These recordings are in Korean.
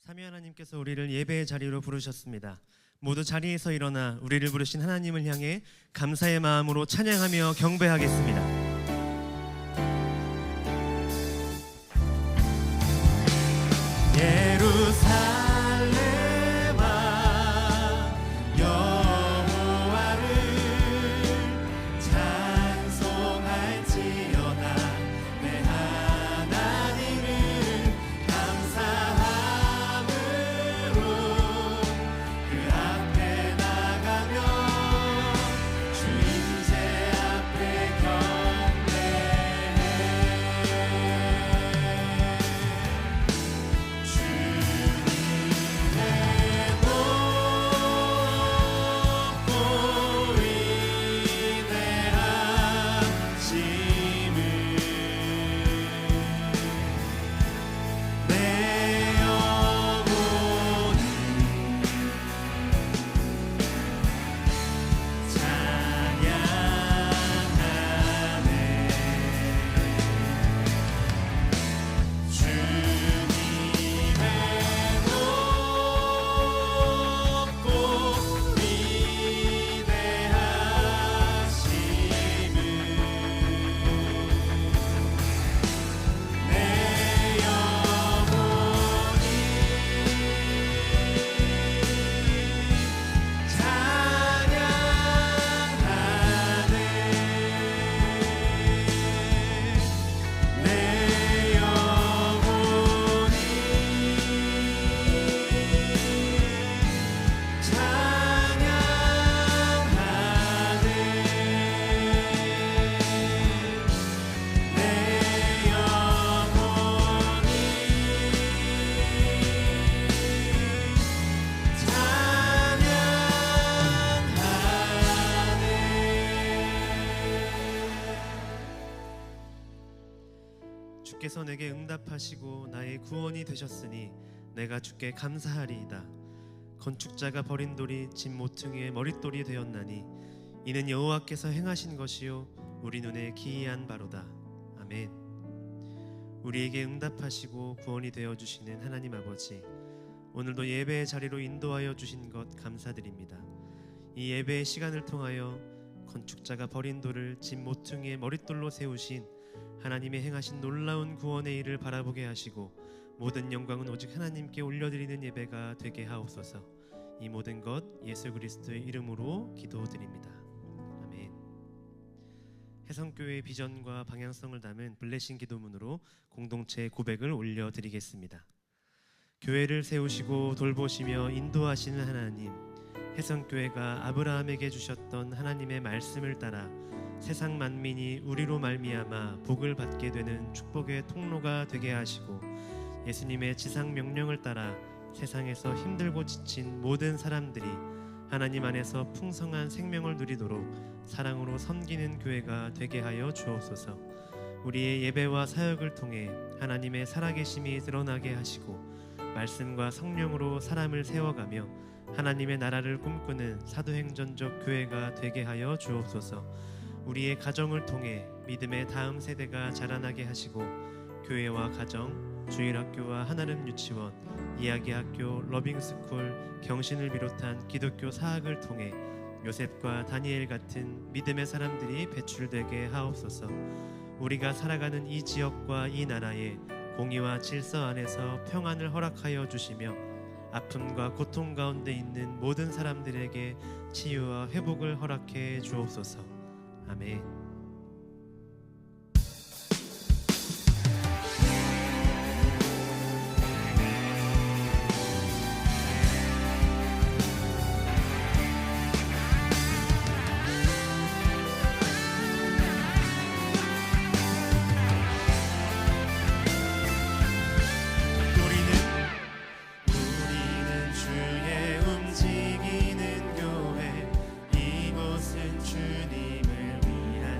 삼위 하나님께서 우리를 예배의 자리로 부르셨습니다. 모두 자리에서 일어나 우리를 부르신 하나님을 향해 감사의 마음으로 찬양하며 경배하겠습니다. 주께서 내게 응답하시고 나의 구원이 되셨으니 내가 주께 감사하리이다. 건축자가 버린 돌이 집 모퉁이의 머릿돌이 되었나니 이는 여호와께서 행하신 것이요 우리 눈에 기이한 바로다. 아멘. 우리에게 응답하시고 구원이 되어주시는 하나님 아버지, 오늘도 예배의 자리로 인도하여 주신 것 감사드립니다. 이 예배의 시간을 통하여 건축자가 버린 돌을 집 모퉁이의 머릿돌로 세우신 하나님의 행하신 놀라운 구원의 일을 바라보게 하시고 모든 영광은 오직 하나님께 올려드리는 예배가 되게 하옵소서. 이 모든 것 예수 그리스도의 이름으로 기도드립니다. 아멘. 해성교회의 비전과 방향성을 담은 블레싱 기도문으로 공동체 고백을 올려드리겠습니다. 교회를 세우시고 돌보시며 인도하시는 하나님, 해성교회가 아브라함에게 주셨던 하나님의 말씀을 따라 세상 만민이 우리로 말미암아 복을 받게 되는 축복의 통로가 되게 하시고 예수님의 지상 명령을 따라 세상에서 힘들고 지친 모든 사람들이 하나님 안에서 풍성한 생명을 누리도록 사랑으로 섬기는 교회가 되게 하여 주옵소서. 우리의 예배와 사역을 통해 하나님의 살아계심이 드러나게 하시고 말씀과 성령으로 사람을 세워가며 하나님의 나라를 꿈꾸는 사도행전적 교회가 되게 하여 주옵소서. 우리의 가정을 통해 믿음의 다음 세대가 자라나게 하시고 교회와 가정, 주일학교와 하나름 유치원, 이야기학교, 러빙스쿨, 경신을 비롯한 기독교 사학을 통해 요셉과 다니엘 같은 믿음의 사람들이 배출되게 하옵소서. 우리가 살아가는 이 지역과 이 나라에 공의와 질서 안에서 평안을 허락하여 주시며 아픔과 고통 가운데 있는 모든 사람들에게 치유와 회복을 허락해 주옵소서. 아멘. 우리는 주의 움직이는 교회, 이곳은 주님을 위한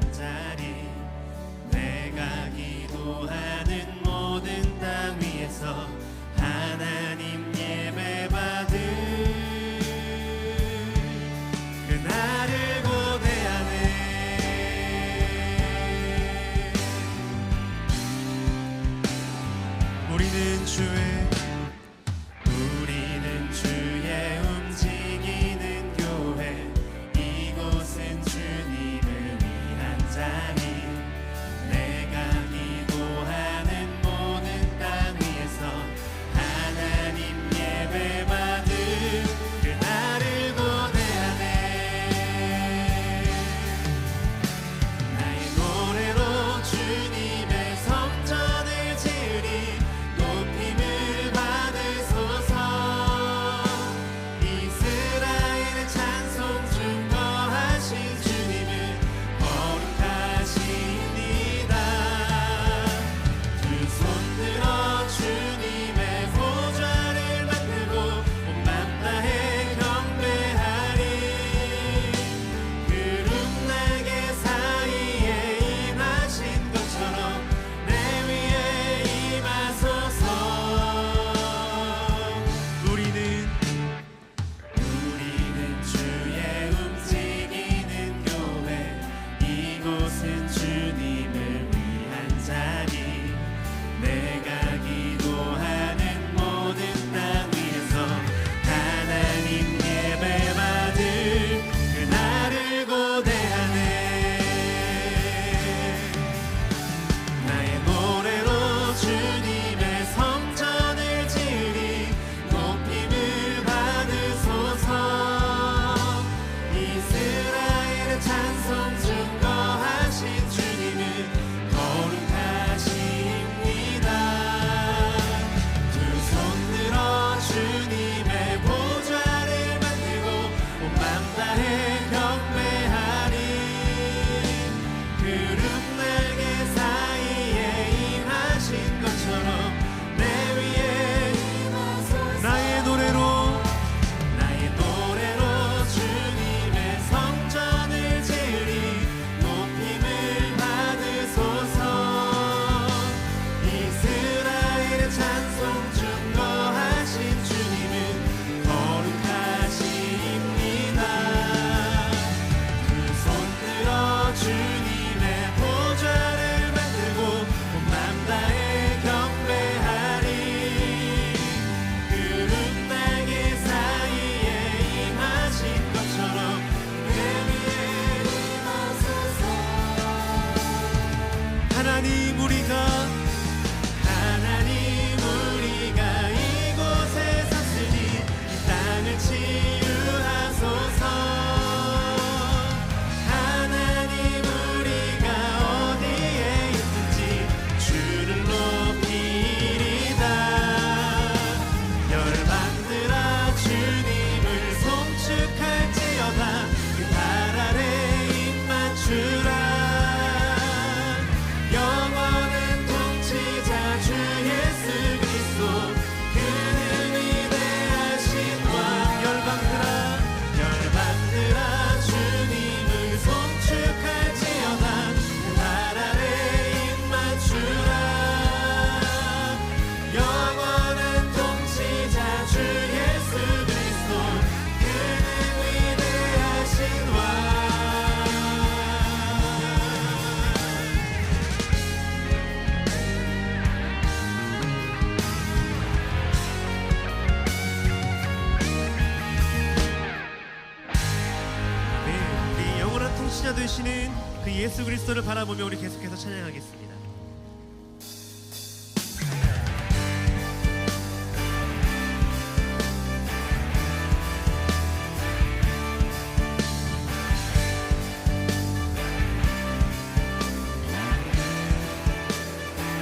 되시는 그 예수 그리스도를 바라보며 우리 계속해서 찬양하겠습니다.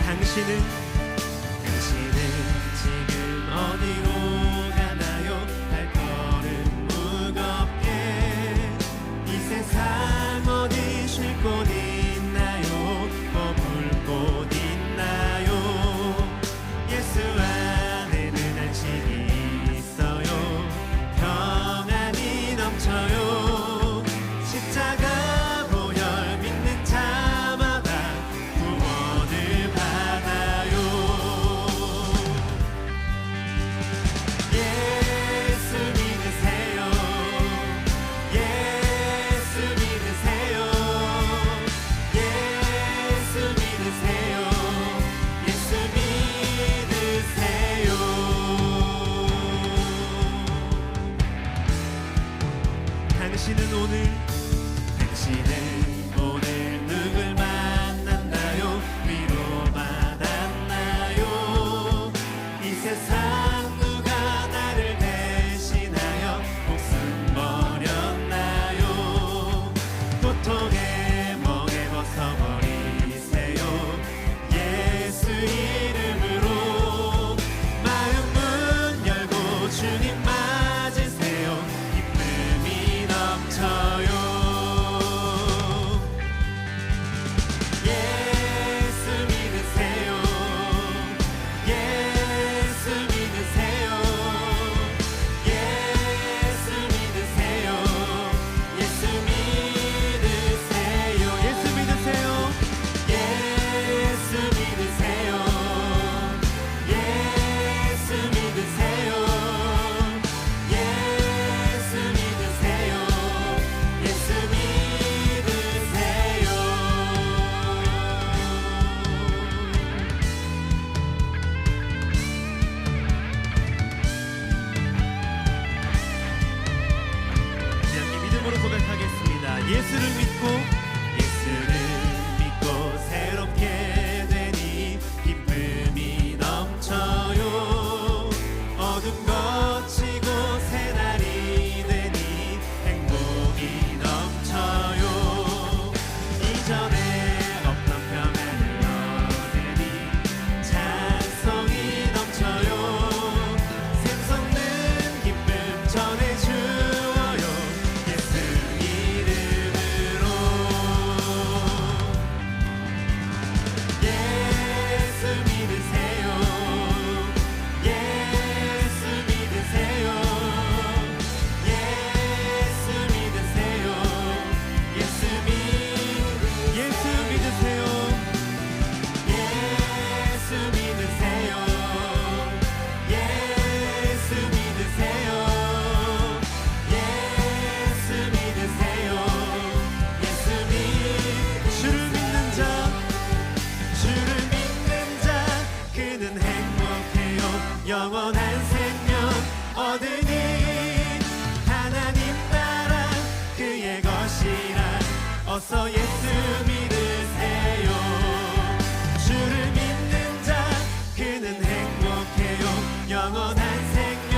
당신은 지금 어디로 가나요? 발걸음 무겁게 이 세상 어디 쉴 곳 있나요? 머물 곳 있나요? 예수 안에는 안식이 있어요. 평안이 넘쳐요. 십자가 보혈 믿는 자마다 구원을 받아요. 예수 믿으세요. 예수 믿으세요. 예수 믿으세요. 예수 믿으세요. 당신은 오늘 누굴 만났나요? 위로받았나요? 이 세상 누가 나를 대신하여 목숨 버렸나요? 고통의 멍에 벗어버리세요. 예수 이름으로 마음 문 열고 주님 맞으세요. 기쁨이 넘쳐요. 예수 믿으세요. 예수 믿으세요. 예수 믿으세요. 예수 믿으세요. 예수 믿으세요. 예수 믿으세요. 예수 믿으세요. 예수 믿으세요. 예수 믿으세요. 이제 함께 믿음으로 고백하겠습니다. 예수를 믿고 새롭게 되니 기쁨이 넘쳐요. 어둠 거치고 새날이 되니 행복이 넘쳐요. 이전에 없던 평안을 얻으니 찬송이 넘쳐요. 샘솟는 기쁨 전해주어요. 예수 이름으로. 예수 믿으세요. 예수 믿으세요. 예수 믿으세요. 예수 믿으세요. 예수 믿으세요. 예수 믿으세요. 예수 믿으세요. 예수 믿으세요. 주를 믿는 자, 주를 믿는 자, 그는 행복해요. 영원한 생명 얻으니 하나님 나라 그의 것이라. 어서 예수 믿으세요. 주를 믿는 자, 그는 행복해요. 영원한 생명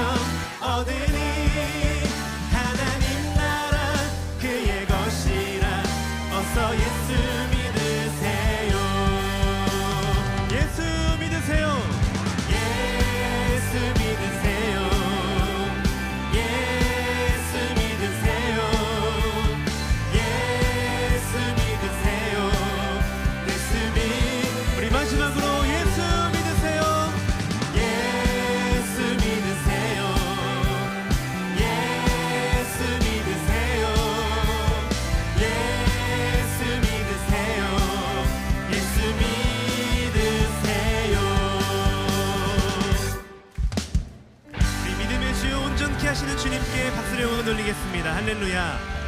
얻으니 하나님 나라 그의 것이라. 어서 예수 믿으세요. 예수 믿으세요. 예수 믿으세요. 예수 믿으세요. 예수 믿으세요. 예수 우리 마지막으로 예수 믿으세요. 예수 믿으세요. 예수 믿으세요. 예수 믿으세요. 예수 믿으세요. 우리 믿음의 주요 온전케 하시는 주님께 박수를 영광 돌리겠습니다. 할렐루야.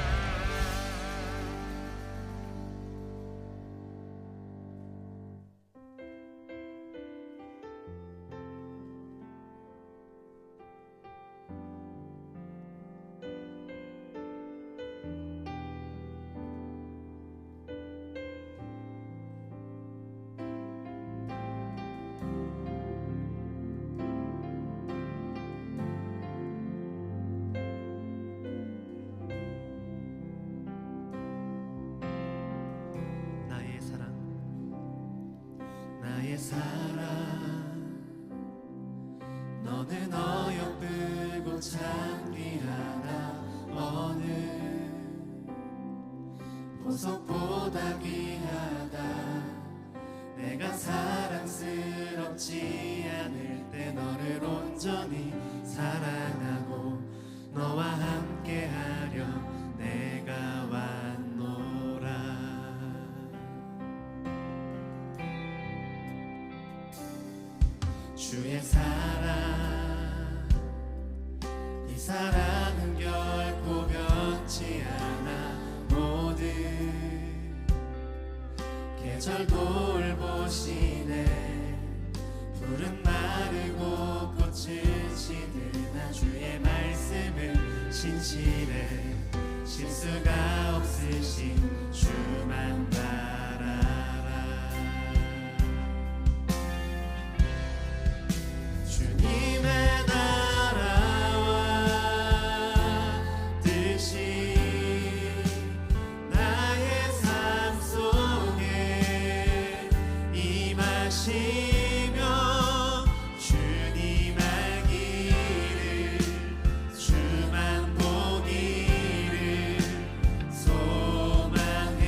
너는 어여쁘고 창귀하다. 어느 보석보다 귀하다. 내가 사랑스럽지 않을 때 너를 온전히 사랑하고 너와 함께하려 내가 왔노라. 주의 사랑, 이 사랑은 결코 변치 않아. 모든 계절 돌보시네. 푸른 마르고 꽃을 지으나 주의 말씀은 신실해. 실수가 없으신 주만 바라라. 주님의 나라와 뜻이 나의 삶 속에 임하시며 주님 알기를 주만 보기를 소망해.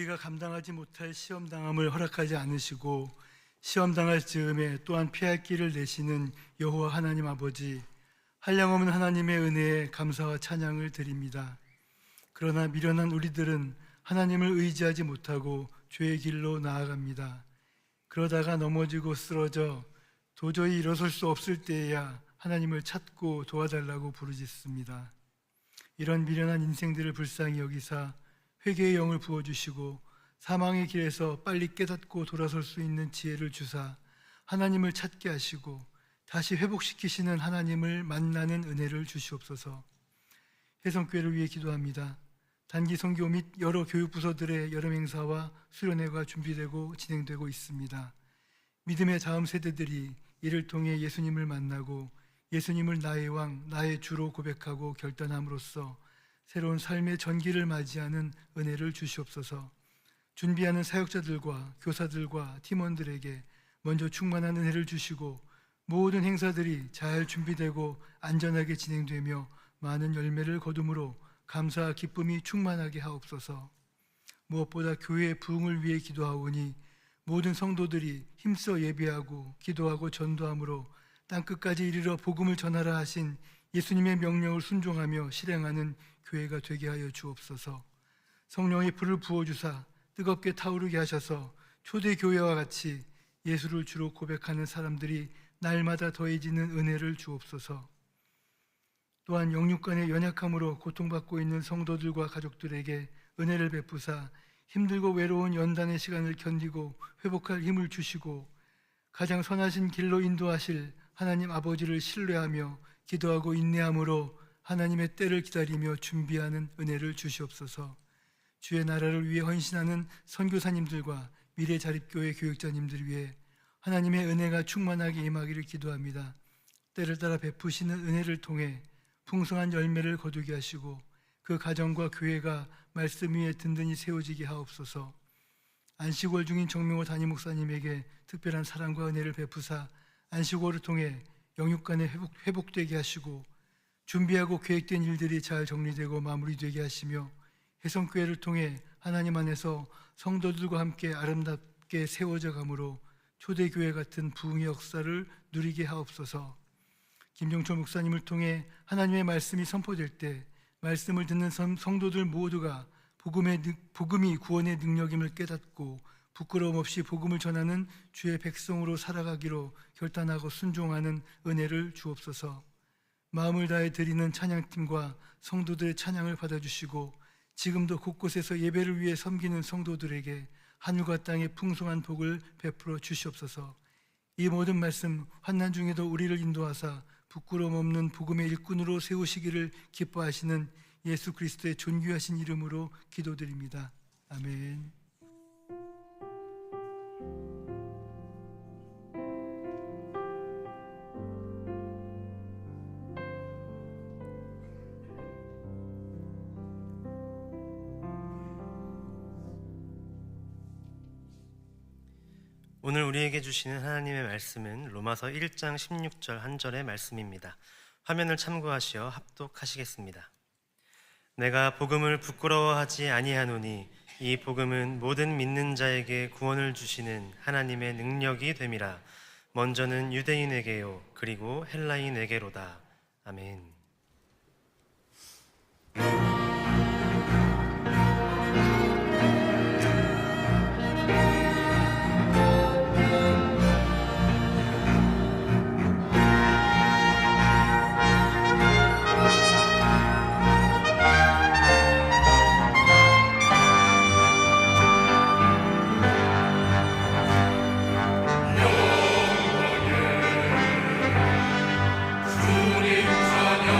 우리가 감당하지 못할 시험 당함을 허락하지 않으시고 시험 당할 즈음에 또한 피할 길을 내시는 여호와 하나님 아버지, 한량없는 하나님의 은혜에 감사와 찬양을 드립니다. 그러나 미련한 우리들은 하나님을 의지하지 못하고 죄의 길로 나아갑니다. 그러다가 넘어지고 쓰러져 도저히 일어설 수 없을 때에야 하나님을 찾고 도와달라고 부르짖습니다. 이런 미련한 인생들을 불쌍히 여기사 회개의 영을 부어주시고 사망의 길에서 빨리 깨닫고 돌아설 수 있는 지혜를 주사 하나님을 찾게 하시고 다시 회복시키시는 하나님을 만나는 은혜를 주시옵소서. 혜성교회를 위해 기도합니다. 단기 선교 및 여러 교육부서들의 여름 행사와 수련회가 준비되고 진행되고 있습니다. 믿음의 다음 세대들이 이를 통해 예수님을 만나고 예수님을 나의 왕, 나의 주로 고백하고 결단함으로써 새로운 삶의 전기를 맞이하는 은혜를 주시옵소서. 준비하는 사역자들과 교사들과 팀원들에게 먼저 충만한 은혜를 주시고 모든 행사들이 잘 준비되고 안전하게 진행되며 많은 열매를 거둠으로 감사와 기쁨이 충만하게 하옵소서. 무엇보다 교회의 부흥을 위해 기도하오니 모든 성도들이 힘써 예배하고 기도하고 전도함으로 땅끝까지 이르러 복음을 전하라 하신 예수님의 명령을 순종하며 실행하는 교회가 되게 하여 주옵소서. 성령의 불을 부어주사 뜨겁게 타오르게 하셔서 초대교회와 같이 예수를 주로 고백하는 사람들이 날마다 더해지는 은혜를 주옵소서. 또한 영육간의 연약함으로 고통받고 있는 성도들과 가족들에게 은혜를 베푸사 힘들고 외로운 연단의 시간을 견디고 회복할 힘을 주시고 가장 선하신 길로 인도하실 하나님 아버지를 신뢰하며 기도하고 인내함으로 하나님의 때를 기다리며 준비하는 은혜를 주시옵소서. 주의 나라를 위해 헌신하는 선교사님들과 미래자립교회 교육자님들 위해 하나님의 은혜가 충만하게 임하기를 기도합니다. 때를 따라 베푸시는 은혜를 통해 풍성한 열매를 거두게 하시고 그 가정과 교회가 말씀 위에 든든히 세워지게 하옵소서. 안식월 중인 정명호 담임 목사님에게 특별한 사랑과 은혜를 베푸사 안식월을 통해 영육간에 회복되게 하시고 준비하고 계획된 일들이 잘 정리되고 마무리되게 하시며 혜성교회를 통해 하나님 안에서 성도들과 함께 아름답게 세워져 가므로 초대교회 같은 부흥의 역사를 누리게 하옵소서. 김종철 목사님을 통해 하나님의 말씀이 선포될 때 말씀을 듣는 성도들 모두가 복음이 구원의 능력임을 깨닫고 부끄러움 없이 복음을 전하는 주의 백성으로 살아가기로 결단하고 순종하는 은혜를 주옵소서. 마음을 다해 드리는 찬양팀과 성도들의 찬양을 받아주시고 지금도 곳곳에서 예배를 위해 섬기는 성도들에게 하늘과 땅의 풍성한 복을 베풀어 주시옵소서. 이 모든 말씀 환난 중에도 우리를 인도하사 부끄러움 없는 복음의 일꾼으로 세우시기를 기뻐하시는 예수 그리스도의 존귀하신 이름으로 기도드립니다. 아멘. 오늘 우리에게 주시는 하나님의 말씀은 로마서 1장 16절 한 절의 말씀입니다. 화면을 참고하시어 합독하시겠습니다. 내가 복음을 부끄러워하지 아니하노니 이 복음은 모든 믿는 자에게 구원을 주시는 하나님의 능력이 됨이라. 먼저는 유대인에게요 그리고 헬라인에게로다. 아멘. 주님 찬양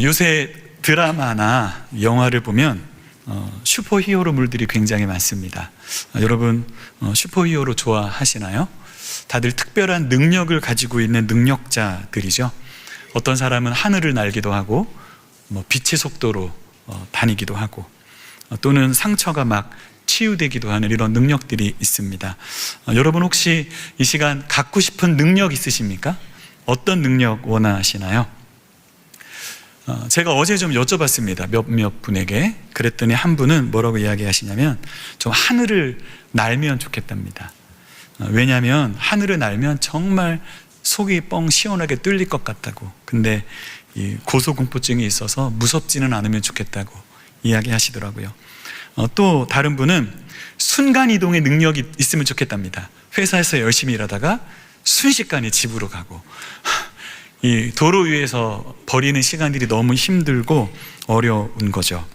요새 드라마나 영화를 보면 슈퍼히어로물들이 굉장히 많습니다. 여러분 슈퍼히어로 좋아하시나요? 다들 특별한 능력을 가지고 있는 능력자들이죠. 어떤 사람은 하늘을 날기도 하고 빛의 속도로 다니기도 하고 또는 상처가 막 치유되기도 하는 이런 능력들이 있습니다. 여러분 혹시 이 시간 갖고 싶은 능력 있으십니까? 어떤 능력 원하시나요? 제가 어제 좀 여쭤봤습니다. 몇몇 분에게. 그랬더니 한 분은 뭐라고 이야기하시냐면 좀 하늘을 날면 좋겠답니다. 왜냐하면 하늘을 날면 정말 속이 뻥 시원하게 뚫릴 것 같다고. 근데 이 고소공포증이 있어서 무섭지는 않으면 좋겠다고 이야기하시더라고요. 또 다른 분은 순간이동의 능력이 있으면 좋겠답니다. 회사에서 열심히 일하다가 순식간에 집으로 가고, 이 도로 위에서 버리는 시간들이 너무 힘들고 어려운 거죠.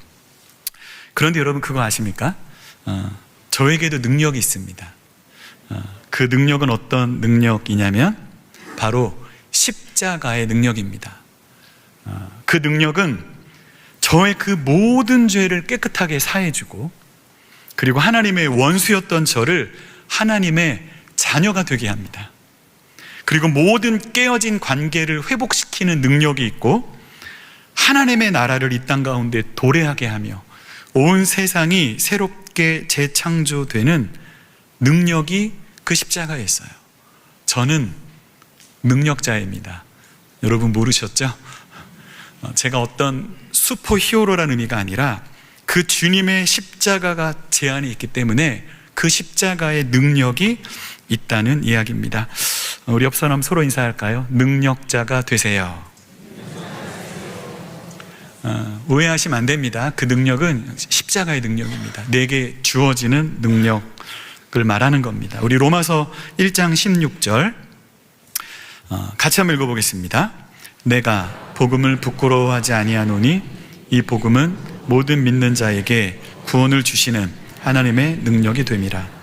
그런데 여러분 그거 아십니까? 저에게도 능력이 있습니다. 그 능력은 어떤 능력이냐면 바로 십자가의 능력입니다. 그 능력은 저의 그 모든 죄를 깨끗하게 사해주고, 그리고 하나님의 원수였던 저를 하나님의 자녀가 되게 합니다. 그리고 모든 깨어진 관계를 회복시키는 능력이 있고, 하나님의 나라를 이 땅 가운데 도래하게 하며 온 세상이 새롭게 재창조되는 능력이 그 십자가에 있어요. 저는 능력자입니다. 여러분 모르셨죠? 제가 어떤 슈퍼히어로라는 의미가 아니라 그 주님의 십자가가 제 안에 있기 때문에 그 십자가의 능력이 있다는 이야기입니다. 우리 옆 사람 서로 인사할까요? 능력자가 되세요. 오해하시면 안 됩니다. 그 능력은 십자가의 능력입니다. 내게 주어지는 능력을 말하는 겁니다. 우리 로마서 1장 16절 같이 한번 읽어보겠습니다. 내가 복음을 부끄러워하지 아니하노니 이 복음은 모든 믿는 자에게 구원을 주시는 하나님의 능력이 됨이라.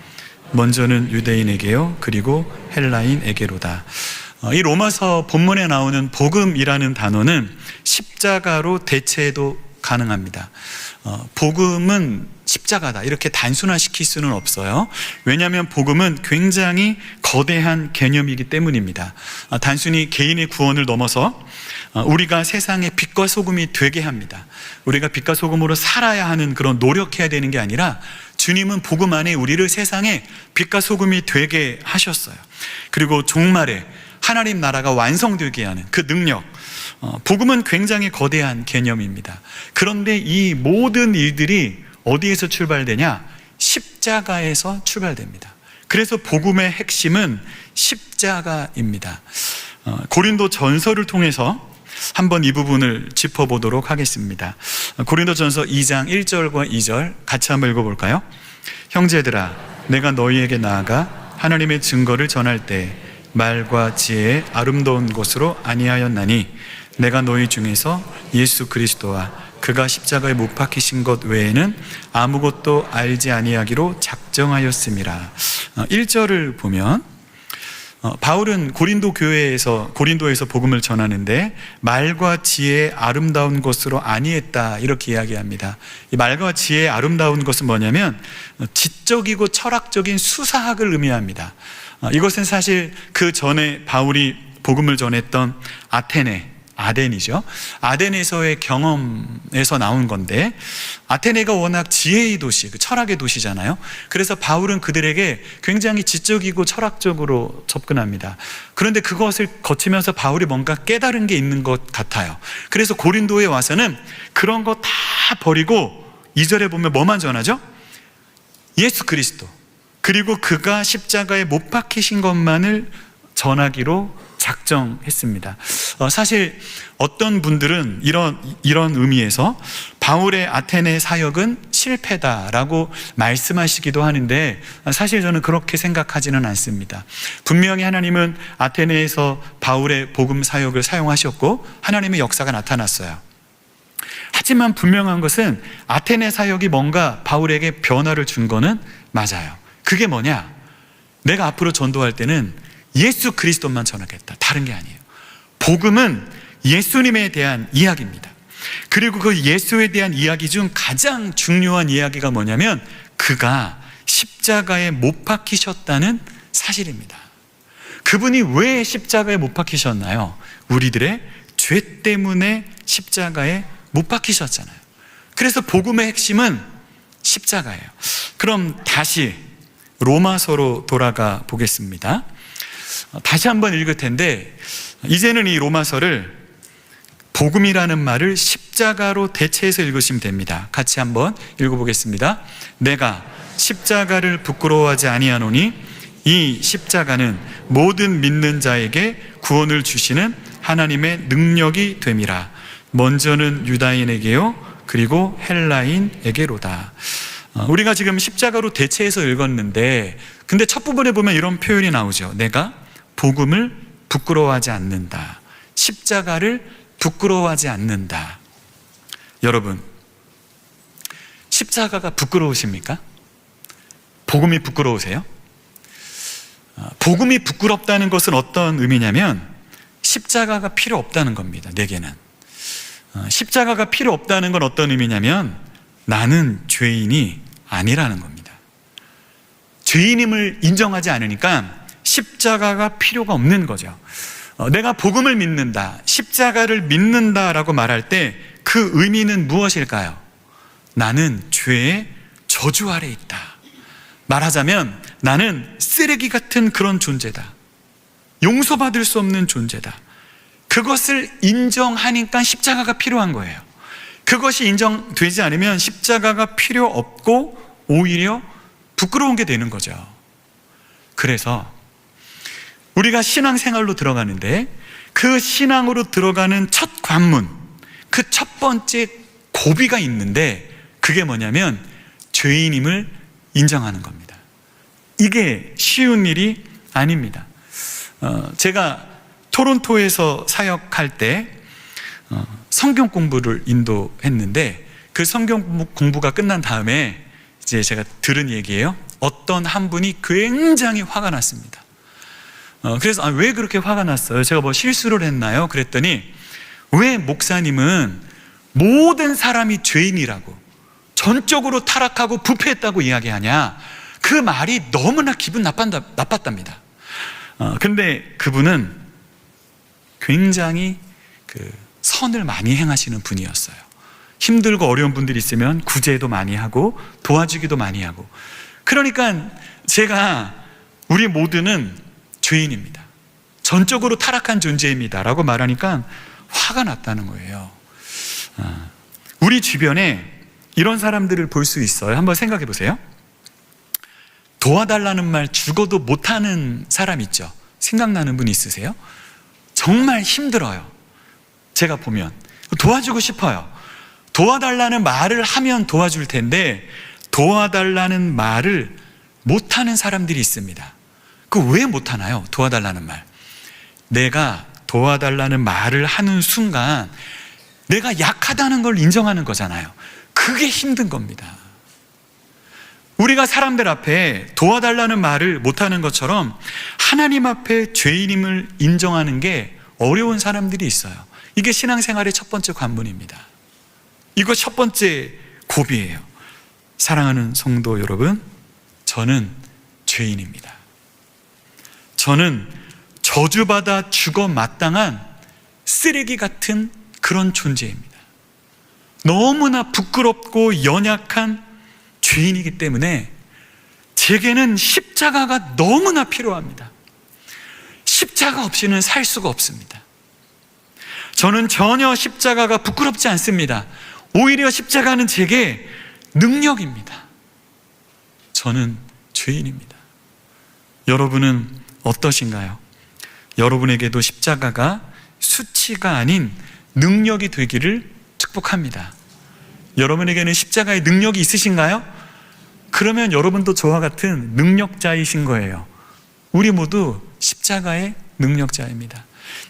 먼저는 유대인에게요 그리고 헬라인에게로다. 이 로마서 본문에 나오는 복음이라는 단어는 십자가로 대체해도 가능합니다. 복음은 십자가다 이렇게 단순화시킬 수는 없어요. 왜냐하면 복음은 굉장히 거대한 개념이기 때문입니다. 단순히 개인의 구원을 넘어서 우리가 세상의 빛과 소금이 되게 합니다. 우리가 빛과 소금으로 살아야 하는 그런 노력해야 되는 게 아니라 주님은 복음 안에 우리를 세상에 빛과 소금이 되게 하셨어요. 그리고 종말에 하나님 나라가 완성되게 하는 그 능력, 복음은 굉장히 거대한 개념입니다. 그런데 이 모든 일들이 어디에서 출발되냐? 십자가에서 출발됩니다. 그래서 복음의 핵심은 십자가입니다. 고린도 전서를 통해서 한번 이 부분을 짚어보도록 하겠습니다. 고린도 전서 2장 1절과 2절 같이 한번 읽어볼까요? 형제들아, 내가 너희에게 나아가 하나님의 증거를 전할 때 말과 지혜의 아름다운 것으로 아니하였나니 내가 너희 중에서 예수 그리스도와 그가 십자가에 못 박히신 것 외에는 아무것도 알지 아니하기로 작정하였음이라. 1절을 보면 바울은 고린도에서 복음을 전하는데 말과 지혜의 아름다운 것으로 아니했다 이렇게 이야기합니다. 이 말과 지혜의 아름다운 것은 뭐냐면 지적이고 철학적인 수사학을 의미합니다. 이것은 사실 그 전에 바울이 복음을 전했던 아덴이죠. 아덴에서의 경험에서 나온 건데, 아테네가 워낙 지혜의 도시, 철학의 도시잖아요. 그래서 바울은 그들에게 굉장히 지적이고 철학적으로 접근합니다. 그런데 그것을 거치면서 바울이 뭔가 깨달은 게 있는 것 같아요. 그래서 고린도에 와서는 그런 거 다 버리고 2절에 보면 뭐만 전하죠? 예수 그리스도, 그리고 그가 십자가에 못 박히신 것만을 전하기로 작정했습니다. 사실 어떤 분들은 이런 의미에서 바울의 아테네 사역은 실패다라고 말씀하시기도 하는데, 사실 저는 그렇게 생각하지는 않습니다. 분명히 하나님은 아테네에서 바울의 복음 사역을 사용하셨고 하나님의 역사가 나타났어요. 하지만 분명한 것은 아테네 사역이 뭔가 바울에게 변화를 준 거는 맞아요. 그게 뭐냐? 내가 앞으로 전도할 때는 예수 그리스도만 전하겠다. 다른 게 아니에요. 복음은 예수님에 대한 이야기입니다. 그리고 그 예수에 대한 이야기 중 가장 중요한 이야기가 뭐냐면 그가 십자가에 못 박히셨다는 사실입니다. 그분이 왜 십자가에 못 박히셨나요? 우리들의 죄 때문에 십자가에 못 박히셨잖아요. 그래서 복음의 핵심은 십자가예요. 그럼 다시 로마서로 돌아가 보겠습니다. 다시 한번 읽을 텐데 이제는 이 로마서를 복음이라는 말을 십자가로 대체해서 읽으시면 됩니다. 같이 한번 읽어보겠습니다. 내가 십자가를 부끄러워하지 아니하노니 이 십자가는 모든 믿는 자에게 구원을 주시는 하나님의 능력이 됨이라. 먼저는 유다인에게요 그리고 헬라인에게로다. 우리가 지금 십자가로 대체해서 읽었는데 근데 첫 부분에 보면 이런 표현이 나오죠. 내가 복음을 부끄러워하지 않는다. 십자가를 부끄러워하지 않는다. 여러분, 십자가가 부끄러우십니까? 복음이 부끄러우세요? 복음이 부끄럽다는 것은 어떤 의미냐면 십자가가 필요 없다는 겁니다. 내게는 십자가가 필요 없다는 건 어떤 의미냐면 나는 죄인이 아니라는 겁니다. 죄인임을 인정하지 않으니까 십자가가 필요가 없는 거죠. 내가 복음을 믿는다, 십자가를 믿는다라고 말할 때 그 의미는 무엇일까요? 나는 죄의 저주 아래 있다. 말하자면 나는 쓰레기 같은 그런 존재다. 용서받을 수 없는 존재다. 그것을 인정하니까 십자가가 필요한 거예요. 그것이 인정되지 않으면 십자가가 필요 없고 오히려 부끄러운 게 되는 거죠. 그래서 우리가 신앙생활로 들어가는데 그 신앙으로 들어가는 첫 관문, 그 첫 번째 고비가 있는데 그게 뭐냐면 죄인임을 인정하는 겁니다. 이게 쉬운 일이 아닙니다. 제가 토론토에서 사역할 때 성경 공부를 인도했는데 그 성경 공부가 끝난 다음에 이제 제가 들은 얘기예요. 어떤 한 분이 굉장히 화가 났습니다. 그래서 왜 그렇게 화가 났어요? 제가 뭐 실수를 했나요? 그랬더니 왜 목사님은 모든 사람이 죄인이라고 전적으로 타락하고 부패했다고 이야기하냐? 그 말이 너무나 기분 나빴답니다. 근데 그분은 굉장히 선을 많이 행하시는 분이었어요. 힘들고 어려운 분들이 있으면 구제도 많이 하고 도와주기도 많이 하고. 그러니까 제가 우리 모두는 죄인입니다. 전적으로 타락한 존재입니다 라고 말하니까 화가 났다는 거예요. 우리 주변에 이런 사람들을 볼 수 있어요. 한번 생각해 보세요. 도와달라는 말 죽어도 못하는 사람 있죠. 생각나는 분 있으세요? 정말 힘들어요. 제가 보면 도와주고 싶어요. 도와달라는 말을 하면 도와줄 텐데 도와달라는 말을 못하는 사람들이 있습니다. 그 왜 못하나요? 도와달라는 말. 내가 도와달라는 말을 하는 순간 내가 약하다는 걸 인정하는 거잖아요. 그게 힘든 겁니다. 우리가 사람들 앞에 도와달라는 말을 못하는 것처럼 하나님 앞에 죄인임을 인정하는 게 어려운 사람들이 있어요. 이게 신앙생활의 첫 번째 관문입니다. 이거 첫 번째 고비예요. 사랑하는 성도 여러분, 저는 죄인입니다. 저는 저주받아 죽어 마땅한 쓰레기 같은 그런 존재입니다. 너무나 부끄럽고 연약한 죄인이기 때문에 제게는 십자가가 너무나 필요합니다. 십자가 없이는 살 수가 없습니다. 저는 전혀 십자가가 부끄럽지 않습니다. 오히려 십자가는 제게 능력입니다. 저는 죄인입니다. 여러분은 어떠신가요? 여러분에게도 십자가가 수치가 아닌 능력이 되기를 축복합니다. 여러분에게는 십자가의 능력이 있으신가요? 그러면 여러분도 저와 같은 능력자이신 거예요. 우리 모두 십자가의 능력자입니다.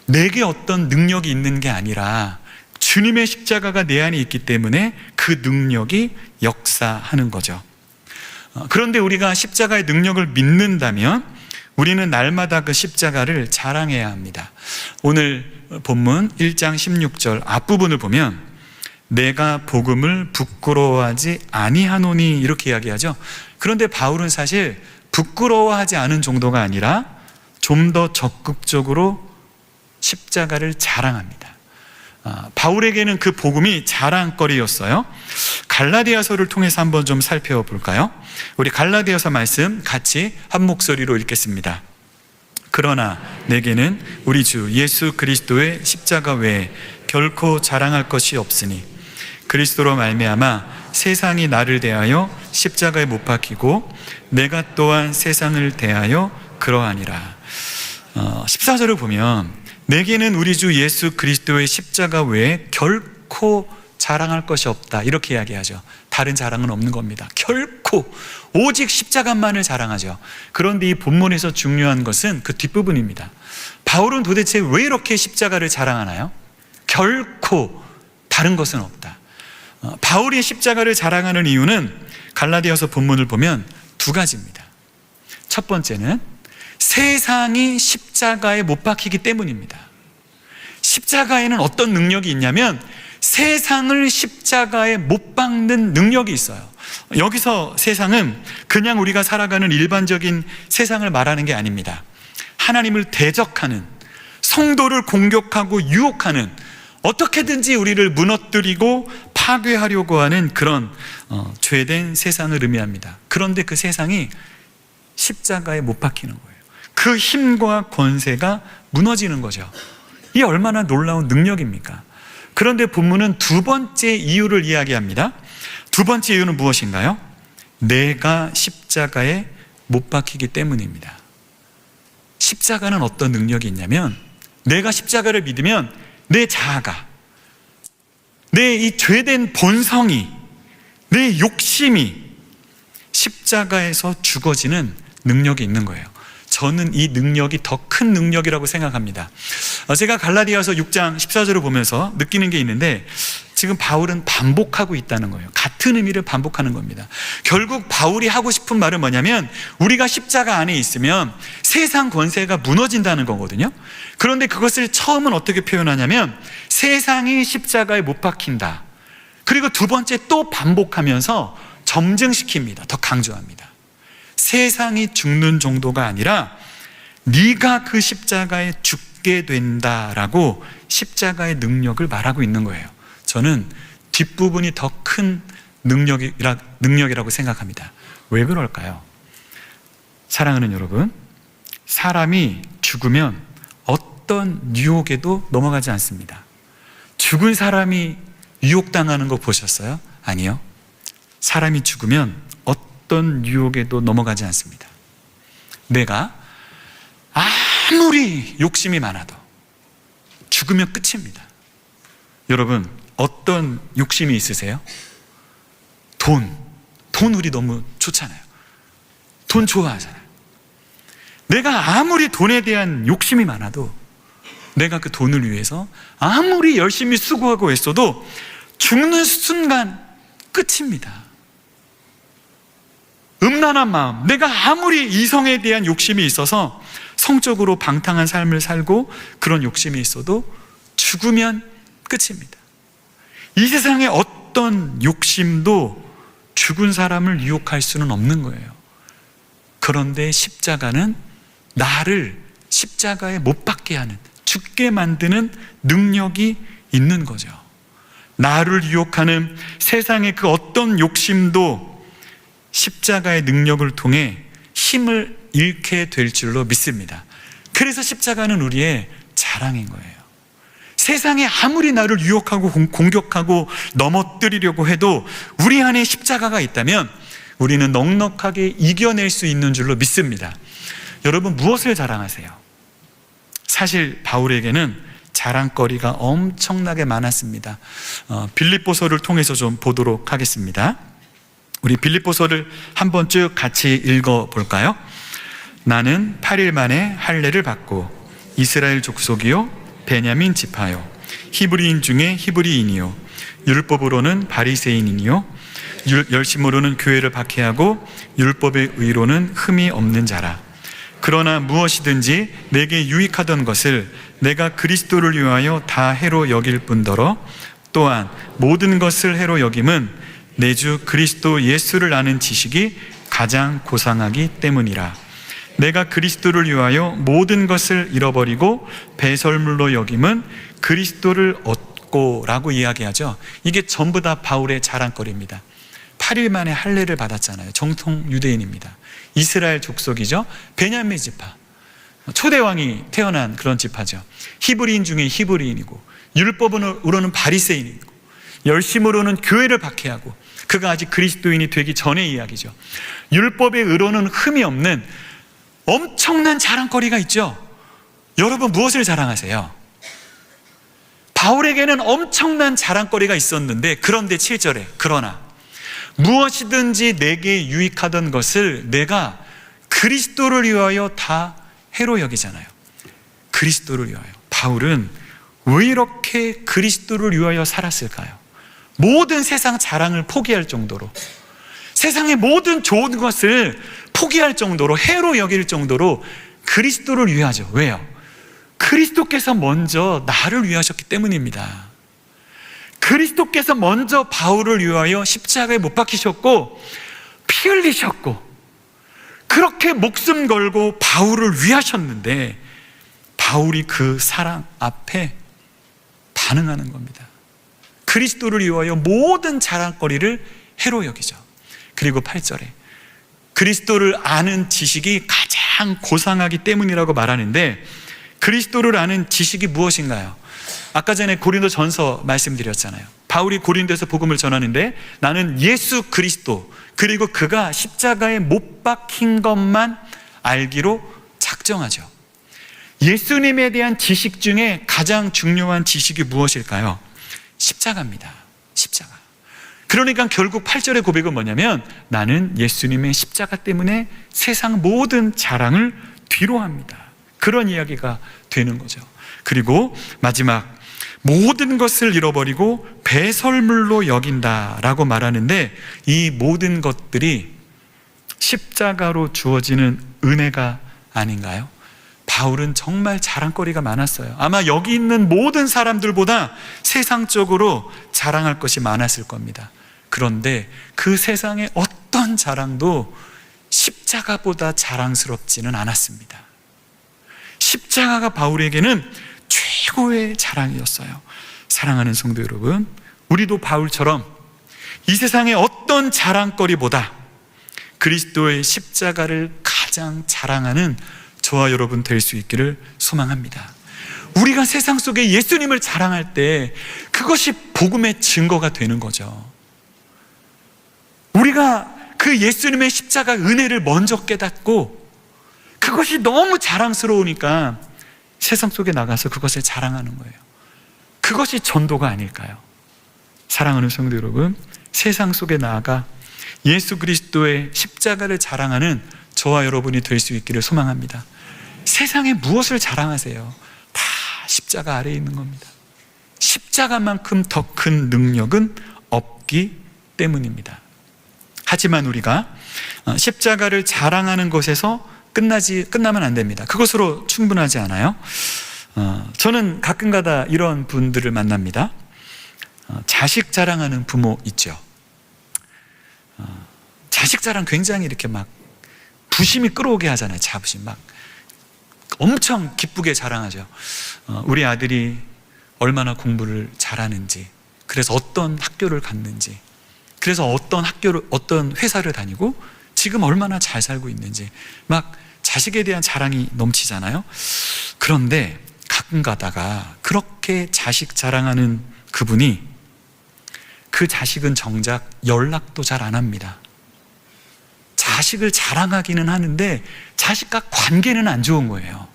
내게 어떤 능력이 있는 게 아니라 주님의 십자가가 내 안에 있기 때문에 그 능력이 역사하는 거죠. 그런데 우리가 십자가의 능력을 믿는다면 우리는 날마다 그 십자가를 자랑해야 합니다. 오늘 본문 1장 16절 앞부분을 보면 내가 복음을 부끄러워하지 아니하노니 이렇게 이야기하죠. 그런데 바울은 사실 부끄러워하지 않은 정도가 아니라 좀 더 적극적으로 십자가를 자랑합니다. 바울에게는 그 복음이 자랑거리였어요. 갈라디아서를 통해서 한번 좀 살펴볼까요? 우리 갈라디아서 말씀 같이 한 목소리로 읽겠습니다. 그러나 내게는 우리 주 예수 그리스도의 십자가 외에 결코 자랑할 것이 없으니 그리스도로 말미암아 세상이 나를 대하여 십자가에 못 박히고 내가 또한 세상을 대하여 그러하니라. 14절을 보면 내게는 우리 주 예수 그리스도의 십자가 외에 결코 자랑할 것이 없다 이렇게 이야기하죠. 다른 자랑은 없는 겁니다. 결코 오직 십자가만을 자랑하죠. 그런데 이 본문에서 중요한 것은 그 뒷부분입니다. 바울은 도대체 왜 이렇게 십자가를 자랑하나요? 결코 다른 것은 없다. 바울이 십자가를 자랑하는 이유는 갈라디아서 본문을 보면 두 가지입니다. 첫 번째는 세상이 십자가에 못 박히기 때문입니다. 십자가에는 어떤 능력이 있냐면 세상을 십자가에 못 박는 능력이 있어요. 여기서 세상은 그냥 우리가 살아가는 일반적인 세상을 말하는 게 아닙니다. 하나님을 대적하는, 성도를 공격하고 유혹하는, 어떻게든지 우리를 무너뜨리고 파괴하려고 하는 그런 죄된 세상을 의미합니다. 그런데 그 세상이 십자가에 못 박히는 거예요. 그 힘과 권세가 무너지는 거죠. 이게 얼마나 놀라운 능력입니까? 그런데 본문은 두 번째 이유를 이야기합니다. 두 번째 이유는 무엇인가요? 내가 십자가에 못 박히기 때문입니다. 십자가는 어떤 능력이 있냐면 내가 십자가를 믿으면 내 자아가, 내 이 죄된 본성이, 내 욕심이 십자가에서 죽어지는 능력이 있는 거예요. 저는 이 능력이 더 큰 능력이라고 생각합니다. 제가 갈라디아서 6장 14절을 보면서 느끼는 게 있는데 지금 바울은 반복하고 있다는 거예요. 같은 의미를 반복하는 겁니다. 결국 바울이 하고 싶은 말은 뭐냐면 우리가 십자가 안에 있으면 세상 권세가 무너진다는 거거든요. 그런데 그것을 처음은 어떻게 표현하냐면 세상이 십자가에 못 박힌다. 그리고 두 번째 또 반복하면서 점증시킵니다. 더 강조합니다. 세상이 죽는 정도가 아니라 네가 그 십자가에 죽게 된다라고 십자가의 능력을 말하고 있는 거예요. 저는 뒷부분이 더 큰 능력이라고 생각합니다. 왜 그럴까요? 사랑하는 여러분, 사람이 죽으면 어떤 유혹에도 넘어가지 않습니다. 죽은 사람이 유혹당하는 거 보셨어요? 아니요. 사람이 죽으면 어떤 유혹에도 넘어가지 않습니다. 내가 아무리 욕심이 많아도 죽으면 끝입니다. 여러분, 어떤 욕심이 있으세요? 돈 우리 너무 좋잖아요. 돈 좋아하잖아요. 내가 아무리 돈에 대한 욕심이 많아도 내가 그 돈을 위해서 아무리 열심히 수고하고 애써도 죽는 순간 끝입니다. 음란한 마음, 내가 아무리 이성에 대한 욕심이 있어서 성적으로 방탕한 삶을 살고 그런 욕심이 있어도 죽으면 끝입니다. 이 세상의 어떤 욕심도 죽은 사람을 유혹할 수는 없는 거예요. 그런데 십자가는 나를 십자가에 못 박게 하는, 죽게 만드는 능력이 있는 거죠. 나를 유혹하는 세상의 그 어떤 욕심도 십자가의 능력을 통해 힘을 잃게 될 줄로 믿습니다. 그래서 십자가는 우리의 자랑인 거예요. 세상에 아무리 나를 유혹하고 공격하고 넘어뜨리려고 해도 우리 안에 십자가가 있다면 우리는 넉넉하게 이겨낼 수 있는 줄로 믿습니다. 여러분, 무엇을 자랑하세요? 사실 바울에게는 자랑거리가 엄청나게 많았습니다. 빌립보서를 통해서 좀 보도록 하겠습니다. 우리 빌립보서를 한번 쭉 같이 읽어볼까요? 나는 8일 만에 할례를 받고 이스라엘 족속이요 베냐민 지파요 히브리인 중에 히브리인이요 율법으로는 바리새인이요 열심으로는 교회를 박해하고 율법의 의로는 흠이 없는 자라. 그러나 무엇이든지 내게 유익하던 것을 내가 그리스도를 위하여 다 해로 여길 뿐더러 또한 모든 것을 해로 여김은 내 주 그리스도 예수를 아는 지식이 가장 고상하기 때문이라. 내가 그리스도를 위하여 모든 것을 잃어버리고 배설물로 여김은 그리스도를 얻고 라고 이야기하죠. 이게 전부 다 바울의 자랑거리입니다. 8일 만에 할례를 받았잖아요. 정통 유대인입니다. 이스라엘 족속이죠. 베냐민 지파, 초대왕이 태어난 그런 지파죠. 히브리인 중에 히브리인이고, 율법으로는 바리새인이고, 열심으로는 교회를 박해하고, 그가 아직 그리스도인이 되기 전의 이야기죠. 율법의 의로는 흠이 없는 엄청난 자랑거리가 있죠. 여러분 무엇을 자랑하세요? 바울에게는 엄청난 자랑거리가 있었는데, 그런데 7절에 그러나 무엇이든지 내게 유익하던 것을 내가 그리스도를 위하여 다 해로 여기잖아요. 그리스도를 위하여. 바울은 왜 이렇게 그리스도를 위하여 살았을까요? 모든 세상 자랑을 포기할 정도로, 세상의 모든 좋은 것을 포기할 정도로, 해로 여길 정도로 그리스도를 위하죠. 왜요? 그리스도께서 먼저 나를 위하셨기 때문입니다. 그리스도께서 먼저 바울을 위하여 십자가에 못 박히셨고 피 흘리셨고 그렇게 목숨 걸고 바울을 위하셨는데, 바울이 그 사랑 앞에 반응하는 겁니다. 그리스도를 위하여 모든 자랑거리를 해로 여기죠. 그리고 8절에 그리스도를 아는 지식이 가장 고상하기 때문이라고 말하는데, 그리스도를 아는 지식이 무엇인가요? 아까 전에 고린도전서 말씀드렸잖아요. 바울이 고린도에서 복음을 전하는데 나는 예수 그리스도, 그리고 그가 십자가에 못 박힌 것만 알기로 작정하죠. 예수님에 대한 지식 중에 가장 중요한 지식이 무엇일까요? 십자가입니다. 십자가. 그러니까 결국 8절의 고백은 뭐냐면, 나는 예수님의 십자가 때문에 세상 모든 자랑을 뒤로합니다. 그런 이야기가 되는 거죠. 그리고 마지막, 모든 것을 잃어버리고 배설물로 여긴다라고 말하는데, 이 모든 것들이 십자가로 주어지는 은혜가 아닌가요? 바울은 정말 자랑거리가 많았어요. 아마 여기 있는 모든 사람들보다 세상적으로 자랑할 것이 많았을 겁니다. 그런데 그 세상의 어떤 자랑도 십자가보다 자랑스럽지는 않았습니다. 십자가가 바울에게는 최고의 자랑이었어요. 사랑하는 성도 여러분, 우리도 바울처럼 이 세상의 어떤 자랑거리보다 그리스도의 십자가를 가장 자랑하는 저와 여러분 될 수 있기를 소망합니다. 우리가 세상 속에 예수님을 자랑할 때 그것이 복음의 증거가 되는 거죠. 우리가 그 예수님의 십자가 은혜를 먼저 깨닫고 그것이 너무 자랑스러우니까 세상 속에 나가서 그것을 자랑하는 거예요. 그것이 전도가 아닐까요? 사랑하는 성도 여러분, 세상 속에 나아가 예수 그리스도의 십자가를 자랑하는 저와 여러분이 될 수 있기를 소망합니다. 세상에 무엇을 자랑하세요? 다 십자가 아래에 있는 겁니다. 십자가만큼 더 큰 능력은 없기 때문입니다. 하지만 우리가 십자가를 자랑하는 것에서 끝나면 안 됩니다. 그것으로 충분하지 않아요. 저는 가끔가다 이런 분들을 만납니다. 자식 자랑하는 부모 있죠. 자식 자랑 굉장히 이렇게 막 부심이 끌어오게 하잖아요. 자부심 막 엄청 기쁘게 자랑하죠. 우리 아들이 얼마나 공부를 잘하는지, 그래서 어떤 학교를 갔는지, 그래서 어떤 회사를 다니고 지금 얼마나 잘 살고 있는지, 막 자식에 대한 자랑이 넘치잖아요. 그런데 가끔 가다가 그렇게 자식 자랑하는 그분이 그 자식은 정작 연락도 잘 안 합니다. 자식을 자랑하기는 하는데 자식과 관계는 안 좋은 거예요.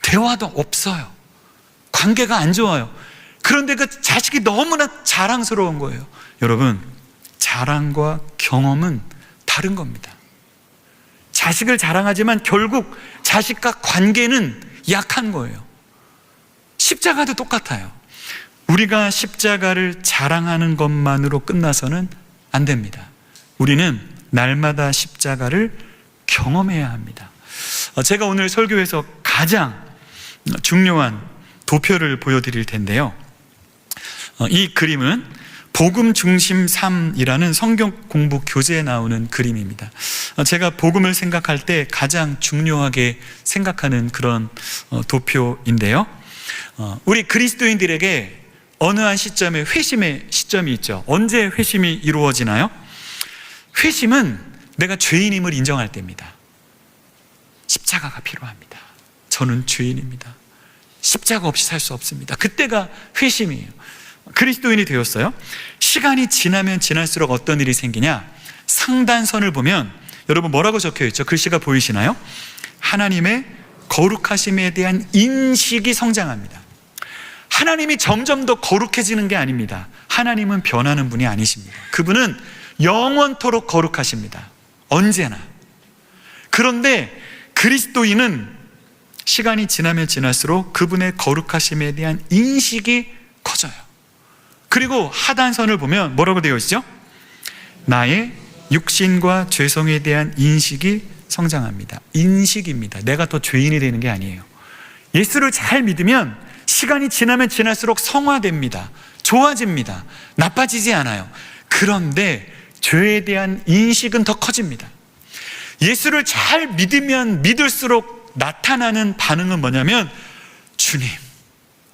대화도 없어요. 관계가 안 좋아요. 그런데 그 자식이 너무나 자랑스러운 거예요. 여러분, 자랑과 경험은 다른 겁니다. 자식을 자랑하지만 결국 자식과 관계는 약한 거예요. 십자가도 똑같아요. 우리가 십자가를 자랑하는 것만으로 끝나서는 안 됩니다. 우리는 날마다 십자가를 경험해야 합니다. 제가 오늘 설교에서 가장 중요한 도표를 보여드릴 텐데요. 이 그림은 복음 중심 삶이라는 성경 공부 교재에 나오는 그림입니다. 제가 복음을 생각할 때 가장 중요하게 생각하는 그런 도표인데요. 우리 그리스도인들에게 어느 한 시점에 회심의 시점이 있죠. 언제 회심이 이루어지나요? 회심은 내가 죄인임을 인정할 때입니다. 십자가가 필요합니다. 저는 죄인입니다. 십자가 없이 살 수 없습니다. 그때가 회심이에요. 그리스도인이 되었어요. 시간이 지나면 지날수록 어떤 일이 생기냐? 상단선을 보면 여러분 뭐라고 적혀 있죠? 글씨가 보이시나요? 하나님의 거룩하심에 대한 인식이 성장합니다. 하나님이 점점 더 거룩해지는 게 아닙니다. 하나님은 변하는 분이 아니십니다. 그분은 영원토록 거룩하십니다. 언제나. 그런데 그리스도인은 시간이 지나면 지날수록 그분의 거룩하심에 대한 인식이 커져요. 그리고 하단선을 보면 뭐라고 되어 있죠? 나의 육신과 죄성에 대한 인식이 성장합니다. 인식입니다. 내가 더 죄인이 되는 게 아니에요. 예수를 잘 믿으면 시간이 지나면 지날수록 성화됩니다. 좋아집니다. 나빠지지 않아요. 그런데 죄에 대한 인식은 더 커집니다. 예수를 잘 믿으면 믿을수록 나타나는 반응은 뭐냐면, 주님,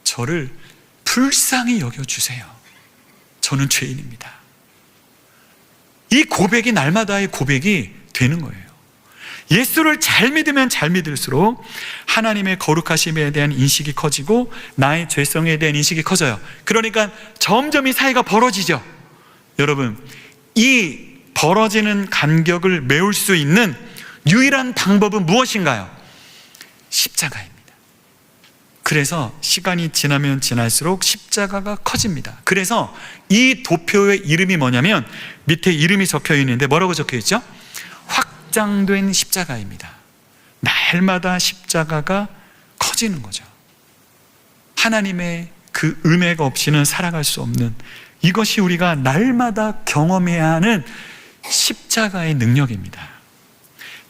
저를 불쌍히 여겨주세요. 저는 죄인입니다. 이 고백이 날마다의 고백이 되는 거예요. 예수를 잘 믿으면 잘 믿을수록 하나님의 거룩하심에 대한 인식이 커지고 나의 죄성에 대한 인식이 커져요. 그러니까 점점 이 사이가 벌어지죠. 여러분, 이 벌어지는 간격을 메울 수 있는 유일한 방법은 무엇인가요? 십자가입니다. 그래서 시간이 지나면 지날수록 십자가가 커집니다. 그래서 이 도표의 이름이 뭐냐면 밑에 이름이 적혀 있는데 뭐라고 적혀 있죠? 확장된 십자가입니다. 날마다 십자가가 커지는 거죠. 하나님의 그 은혜가 없이는 살아갈 수 없는, 이것이 우리가 날마다 경험해야 하는 십자가의 능력입니다.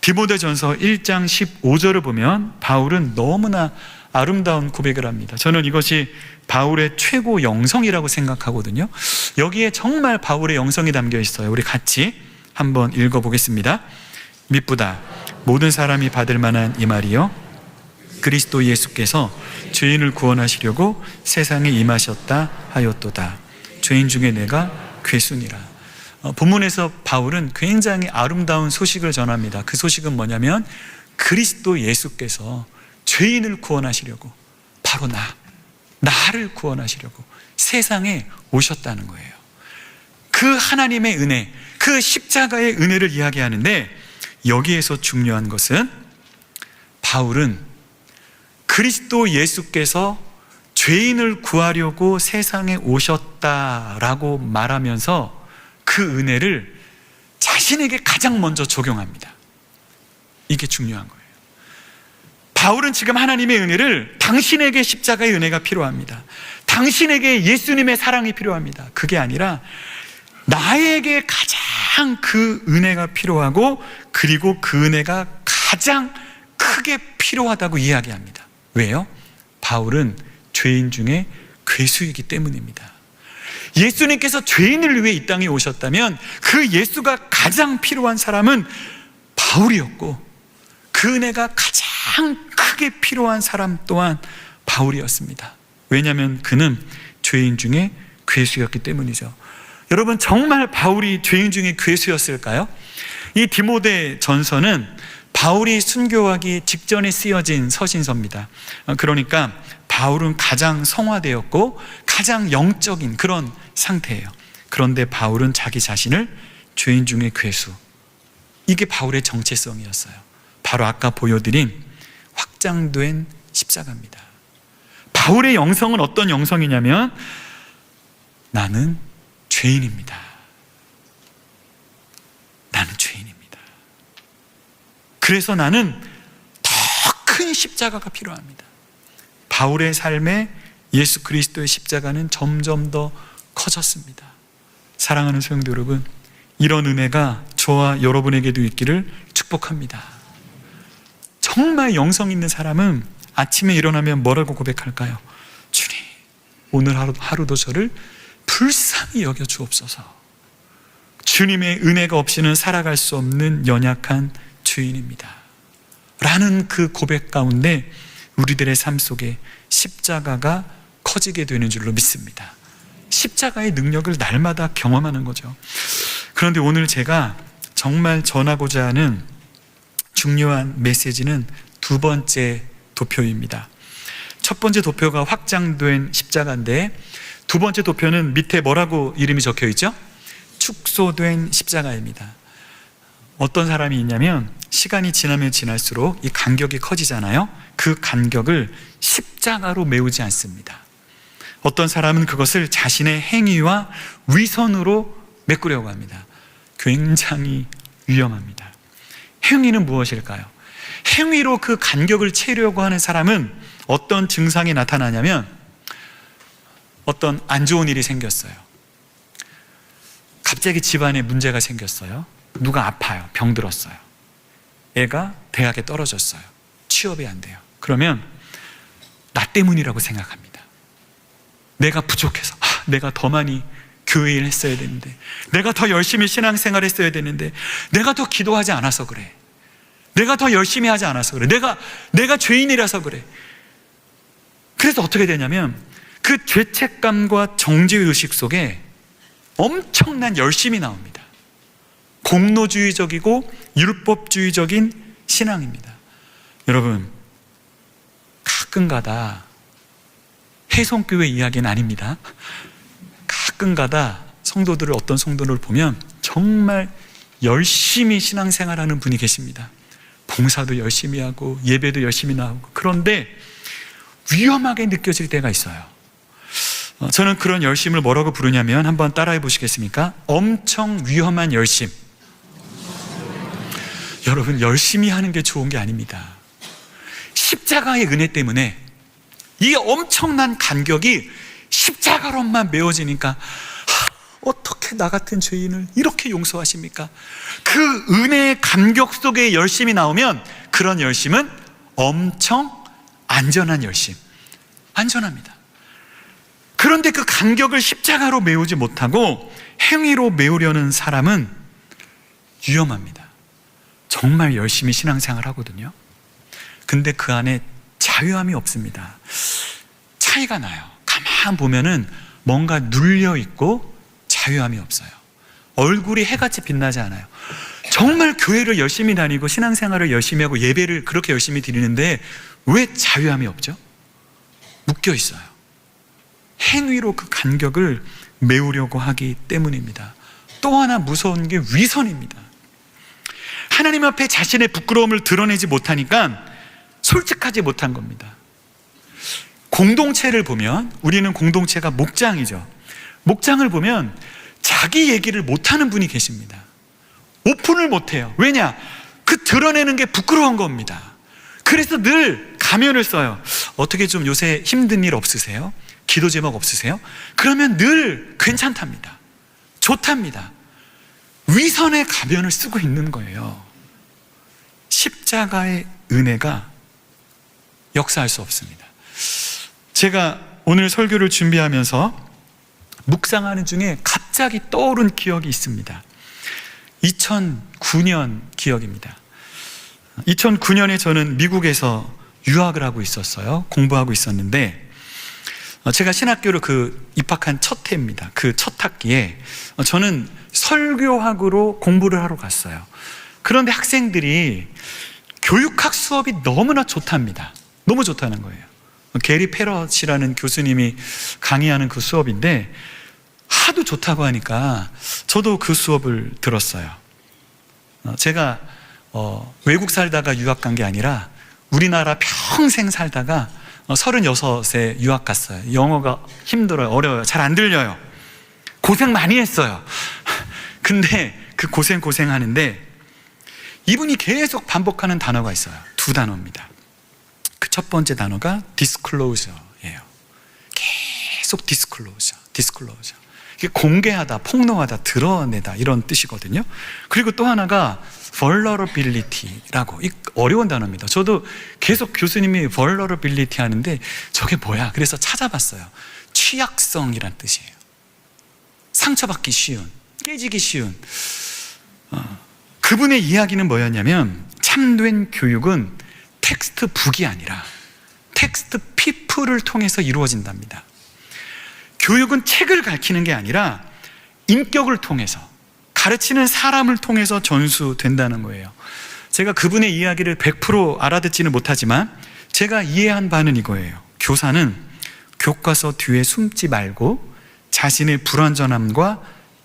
디모데전서 1장 15절을 보면 바울은 너무나 아름다운 고백을 합니다. 저는 이것이 바울의 최고 영성이라고 생각하거든요. 여기에 정말 바울의 영성이 담겨 있어요. 우리 같이 한번 읽어보겠습니다. 미쁘다 모든 사람이 받을 만한 이 말이요, 그리스도 예수께서 죄인을 구원하시려고 세상에 임하셨다 하였도다. 죄인 중에 내가 괴순이라. 본문에서 바울은 굉장히 아름다운 소식을 전합니다. 그 소식은 뭐냐면 그리스도 예수께서 죄인을 구원하시려고, 바로 나를 구원하시려고 세상에 오셨다는 거예요. 그 하나님의 은혜, 그 십자가의 은혜를 이야기하는데, 여기에서 중요한 것은 바울은 그리스도 예수께서 죄인을 구하려고 세상에 오셨다라고 말하면서 그 은혜를 자신에게 가장 먼저 적용합니다. 이게 중요한 거예요. 바울은 지금 하나님의 은혜를, 당신에게 십자가의 은혜가 필요합니다, 당신에게 예수님의 사랑이 필요합니다, 그게 아니라 나에게 가장 그 은혜가 필요하고, 그리고 그 은혜가 가장 크게 필요하다고 이야기합니다. 왜요? 바울은 죄인 중에 괴수이기 때문입니다. 예수님께서 죄인을 위해 이 땅에 오셨다면 그 예수가 가장 필요한 사람은 바울이었고, 그 은혜가 가장 크게 필요한 사람 또한 바울이었습니다. 왜냐하면 그는 죄인 중에 괴수였기 때문이죠. 여러분, 정말 바울이 죄인 중에 괴수였을까요? 이 디모데 전서는 바울이 순교하기 직전에 쓰여진 서신서입니다. 그러니까 바울은 가장 성화되었고 가장 영적인 그런 상태예요. 그런데 바울은 자기 자신을 죄인 중에 괴수, 이게 바울의 정체성이었어요. 바로 아까 보여드린 확장된 십자가입니다. 바울의 영성은 어떤 영성이냐면, 나는 죄인입니다. 나는 죄인입니다. 그래서 나는 더 큰 십자가가 필요합니다. 바울의 삶에 예수 그리스도의 십자가는 점점 더 커졌습니다. 사랑하는 성도 여러분, 이런 은혜가 저와 여러분에게도 있기를 축복합니다. 정말 영성 있는 사람은 아침에 일어나면 뭐라고 고백할까요? 주님, 오늘 하루도 저를 불쌍히 여겨 주옵소서. 주님의 은혜가 없이는 살아갈 수 없는 연약한 주인입니다 라는 그 고백 가운데 우리들의 삶 속에 십자가가 커지게 되는 줄로 믿습니다. 십자가의 능력을 날마다 경험하는 거죠. 그런데 오늘 제가 정말 전하고자 하는 중요한 메시지는 두 번째 도표입니다. 첫 번째 도표가 확장된 십자가인데 두 번째 도표는 밑에 뭐라고 이름이 적혀 있죠? 축소된 십자가입니다. 어떤 사람이 있냐면 시간이 지나면 지날수록 이 간격이 커지잖아요. 그 간격을 십자가로 메우지 않습니다. 어떤 사람은 그것을 자신의 행위와 위선으로 메꾸려고 합니다. 굉장히 위험합니다. 행위는 무엇일까요? 행위로 그 간격을 채우려고 하는 사람은 어떤 증상이 나타나냐면 어떤 안 좋은 일이 생겼어요. 갑자기 집안에 문제가 생겼어요. 누가 아파요. 병들었어요. 애가 대학에 떨어졌어요. 취업이 안 돼요. 그러면 나 때문이라고 생각합니다. 내가 부족해서 내가 더 많이 교회 일 했어야 되는데, 내가 더 열심히 신앙생활 했어야 되는데, 내가 더 기도하지 않아서 그래, 내가 더 열심히 하지 않아서 그래, 내가 죄인이라서 그래. 그래서 어떻게 되냐면 그 죄책감과 정죄의식 속에 엄청난 열심이 나옵니다. 공로주의적이고 율법주의적인 신앙입니다. 여러분, 가끔가다 해성교회 이야기는 아닙니다. 가끔가다 성도들을, 어떤 성도를 보면 정말 열심히 신앙생활하는 분이 계십니다. 봉사도 열심히 하고 예배도 열심히 나오고, 그런데 위험하게 느껴질 때가 있어요. 저는 그런 열심을 뭐라고 부르냐면, 한번 따라해 보시겠습니까? 엄청 위험한 열심. 여러분, 열심히 하는 게 좋은 게 아닙니다. 십자가의 은혜 때문에 이 엄청난 간격이 십자가로만 메워지니까 어떻게 나 같은 죄인을 이렇게 용서하십니까? 그 은혜의 간격 속에 열심이 나오면 그런 열심은 엄청 안전한 열심, 안전합니다. 그런데 그 간격을 십자가로 메우지 못하고 행위로 메우려는 사람은 위험합니다. 정말 열심히 신앙생활 하거든요. 근데 그 안에 자유함이 없습니다. 차이가 나요. 가만 보면은 뭔가 눌려있고 자유함이 없어요. 얼굴이 해같이 빛나지 않아요. 정말 교회를 열심히 다니고 신앙생활을 열심히 하고 예배를 그렇게 열심히 드리는데 왜 자유함이 없죠? 묶여 있어요. 행위로 그 간격을 메우려고 하기 때문입니다. 또 하나 무서운 게 위선입니다. 하나님 앞에 자신의 부끄러움을 드러내지 못하니까 솔직하지 못한 겁니다. 공동체를 보면, 우리는 공동체가 목장이죠. 목장을 보면 자기 얘기를 못하는 분이 계십니다. 오픈을 못해요. 왜냐? 그 드러내는 게 부끄러운 겁니다. 그래서 늘 가면을 써요. 어떻게 좀 요새 힘든 일 없으세요? 기도 제목 없으세요? 그러면 늘 괜찮답니다. 좋답니다. 위선의 가면을 쓰고 있는 거예요. 십자가의 은혜가 역사할 수 없습니다. 제가 오늘 설교를 준비하면서 묵상하는 중에 갑자기 떠오른 기억이 있습니다. 2009년 기억입니다. 2009년에 저는 미국에서 유학을 하고 있었어요. 공부하고 있었는데, 제가 신학교로 입학한 첫 해입니다. 그 첫 학기에 저는 설교학으로 공부를 하러 갔어요. 그런데 학생들이 교육학 수업이 너무나 좋답니다. 너무 좋다는 거예요. 게리 페럿이라는 교수님이 강의하는 그 수업인데 하도 좋다고 하니까 저도 그 수업을 들었어요. 제가 외국 살다가 유학 간 게 아니라 우리나라 평생 살다가 36에 유학 갔어요. 영어가 힘들어요. 어려워요. 잘 안 들려요. 고생 많이 했어요. 근데 그 고생하는데 이분이 계속 반복하는 단어가 있어요. 두 단어입니다. 그 첫 번째 단어가 disclosure예요. 계속 disclosure. 이게 공개하다, 폭로하다, 드러내다 이런 뜻이거든요. 그리고 또 하나가 vulnerability라고, 이 어려운 단어입니다. 저도 계속 교수님이 vulnerability 하는데 저게 뭐야? 그래서 찾아봤어요. 취약성이란 뜻이에요. 상처받기 쉬운, 깨지기 쉬운 그분의 이야기는 뭐였냐면 참된 교육은 텍스트북이 아니라 텍스트 피플을 통해서 이루어진답니다. 교육은 책을 가르치는 게 아니라 인격을 통해서, 가르치는 사람을 통해서 전수된다는 거예요. 제가 그분의 이야기를 100% 알아듣지는 못하지만 제가 이해한 바는 이거예요. 교사는 교과서 뒤에 숨지 말고 자신의 불완전함과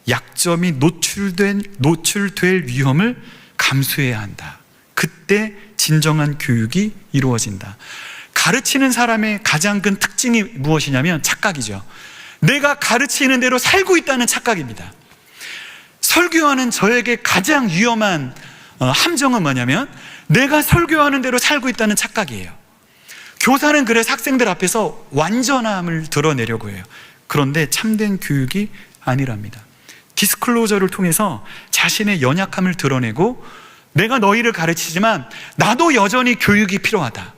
약점이 노출될 위험을 감수해야 한다. 그때 진정한 교육이 이루어진다. 가르치는 사람의 가장 큰 특징이 무엇이냐면 착각이죠. 내가 가르치는 대로 살고 있다는 착각입니다. 설교하는 저에게 가장 위험한 함정은 뭐냐면 내가 설교하는 대로 살고 있다는 착각이에요. 교사는 그래서 학생들 앞에서 완전함을 드러내려고 해요. 그런데 참된 교육이 아니랍니다. 디스클로저를 통해서 자신의 연약함을 드러내고 내가 너희를 가르치지만 나도 여전히 교육이 필요하다.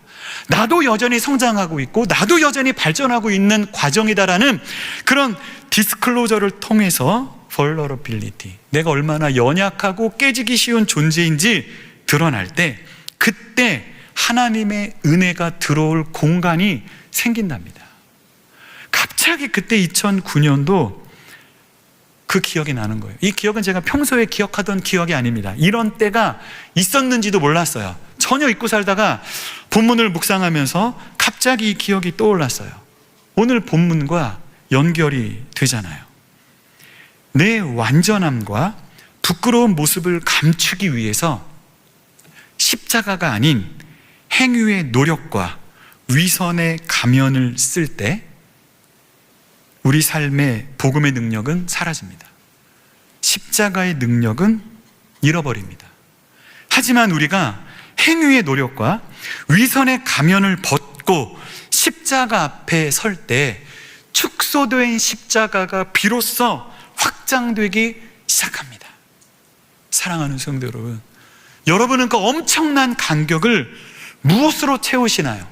나도 여전히 성장하고 있고 나도 여전히 발전하고 있는 과정이다라는 그런 디스클로저를 통해서 vulnerability, 내가 얼마나 연약하고 깨지기 쉬운 존재인지 드러날 때 그때 하나님의 은혜가 들어올 공간이 생긴답니다. 갑자기 그때 2009년도 그 기억이 나는 거예요. 이 기억은 제가 평소에 기억하던 기억이 아닙니다. 이런 때가 있었는지도 몰랐어요. 전혀 잊고 살다가 본문을 묵상하면서 갑자기 이 기억이 떠올랐어요. 오늘 본문과 연결이 되잖아요. 내 완전함과 부끄러운 모습을 감추기 위해서 십자가가 아닌 행위의 노력과 위선의 가면을 쓸 때 우리 삶의 복음의 능력은 사라집니다. 십자가의 능력은 잃어버립니다. 하지만 우리가 행위의 노력과 위선의 가면을 벗고 십자가 앞에 설 때 축소된 십자가가 비로소 확장되기 시작합니다. 사랑하는 성도 여러분, 여러분은 그 엄청난 간격을 무엇으로 채우시나요?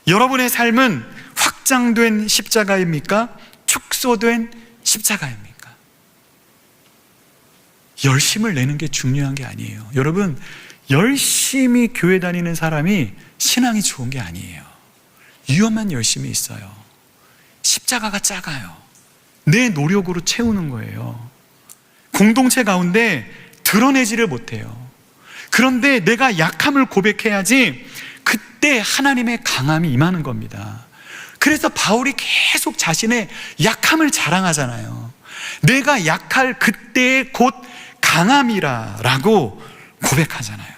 여러분의 삶은 확장된 십자가입니까? 축소된 십자가입니까? 열심을 내는 게 중요한 게 아니에요. 여러분, 열심히 교회 다니는 사람이 신앙이 좋은 게 아니에요. 위험한 열심이 있어요. 십자가가 작아요. 내 노력으로 채우는 거예요. 공동체 가운데 드러내지를 못해요. 그런데 내가 약함을 고백해야지 그때 하나님의 강함이 임하는 겁니다. 그래서 바울이 계속 자신의 약함을 자랑하잖아요. 내가 약할 그때의 곧 강함이라 라고 고백하잖아요.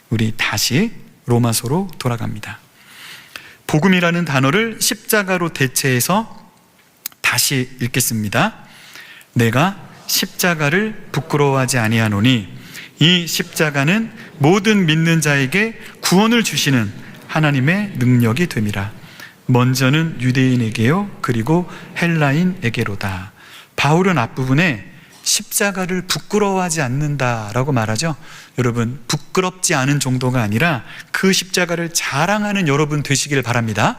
우리 다시 로마서로 돌아갑니다. 복음이라는 단어를 십자가로 대체해서 다시 읽겠습니다. 내가 십자가를 부끄러워하지 아니하노니 이 십자가는 모든 믿는 자에게 구원을 주시는 하나님의 능력이 됨이라. 먼저는 유대인에게요 그리고 헬라인에게로다. 바울은 앞부분에 십자가를 부끄러워하지 않는다라고 말하죠. 여러분, 부끄럽지 않은 정도가 아니라 그 십자가를 자랑하는 여러분 되시길 바랍니다.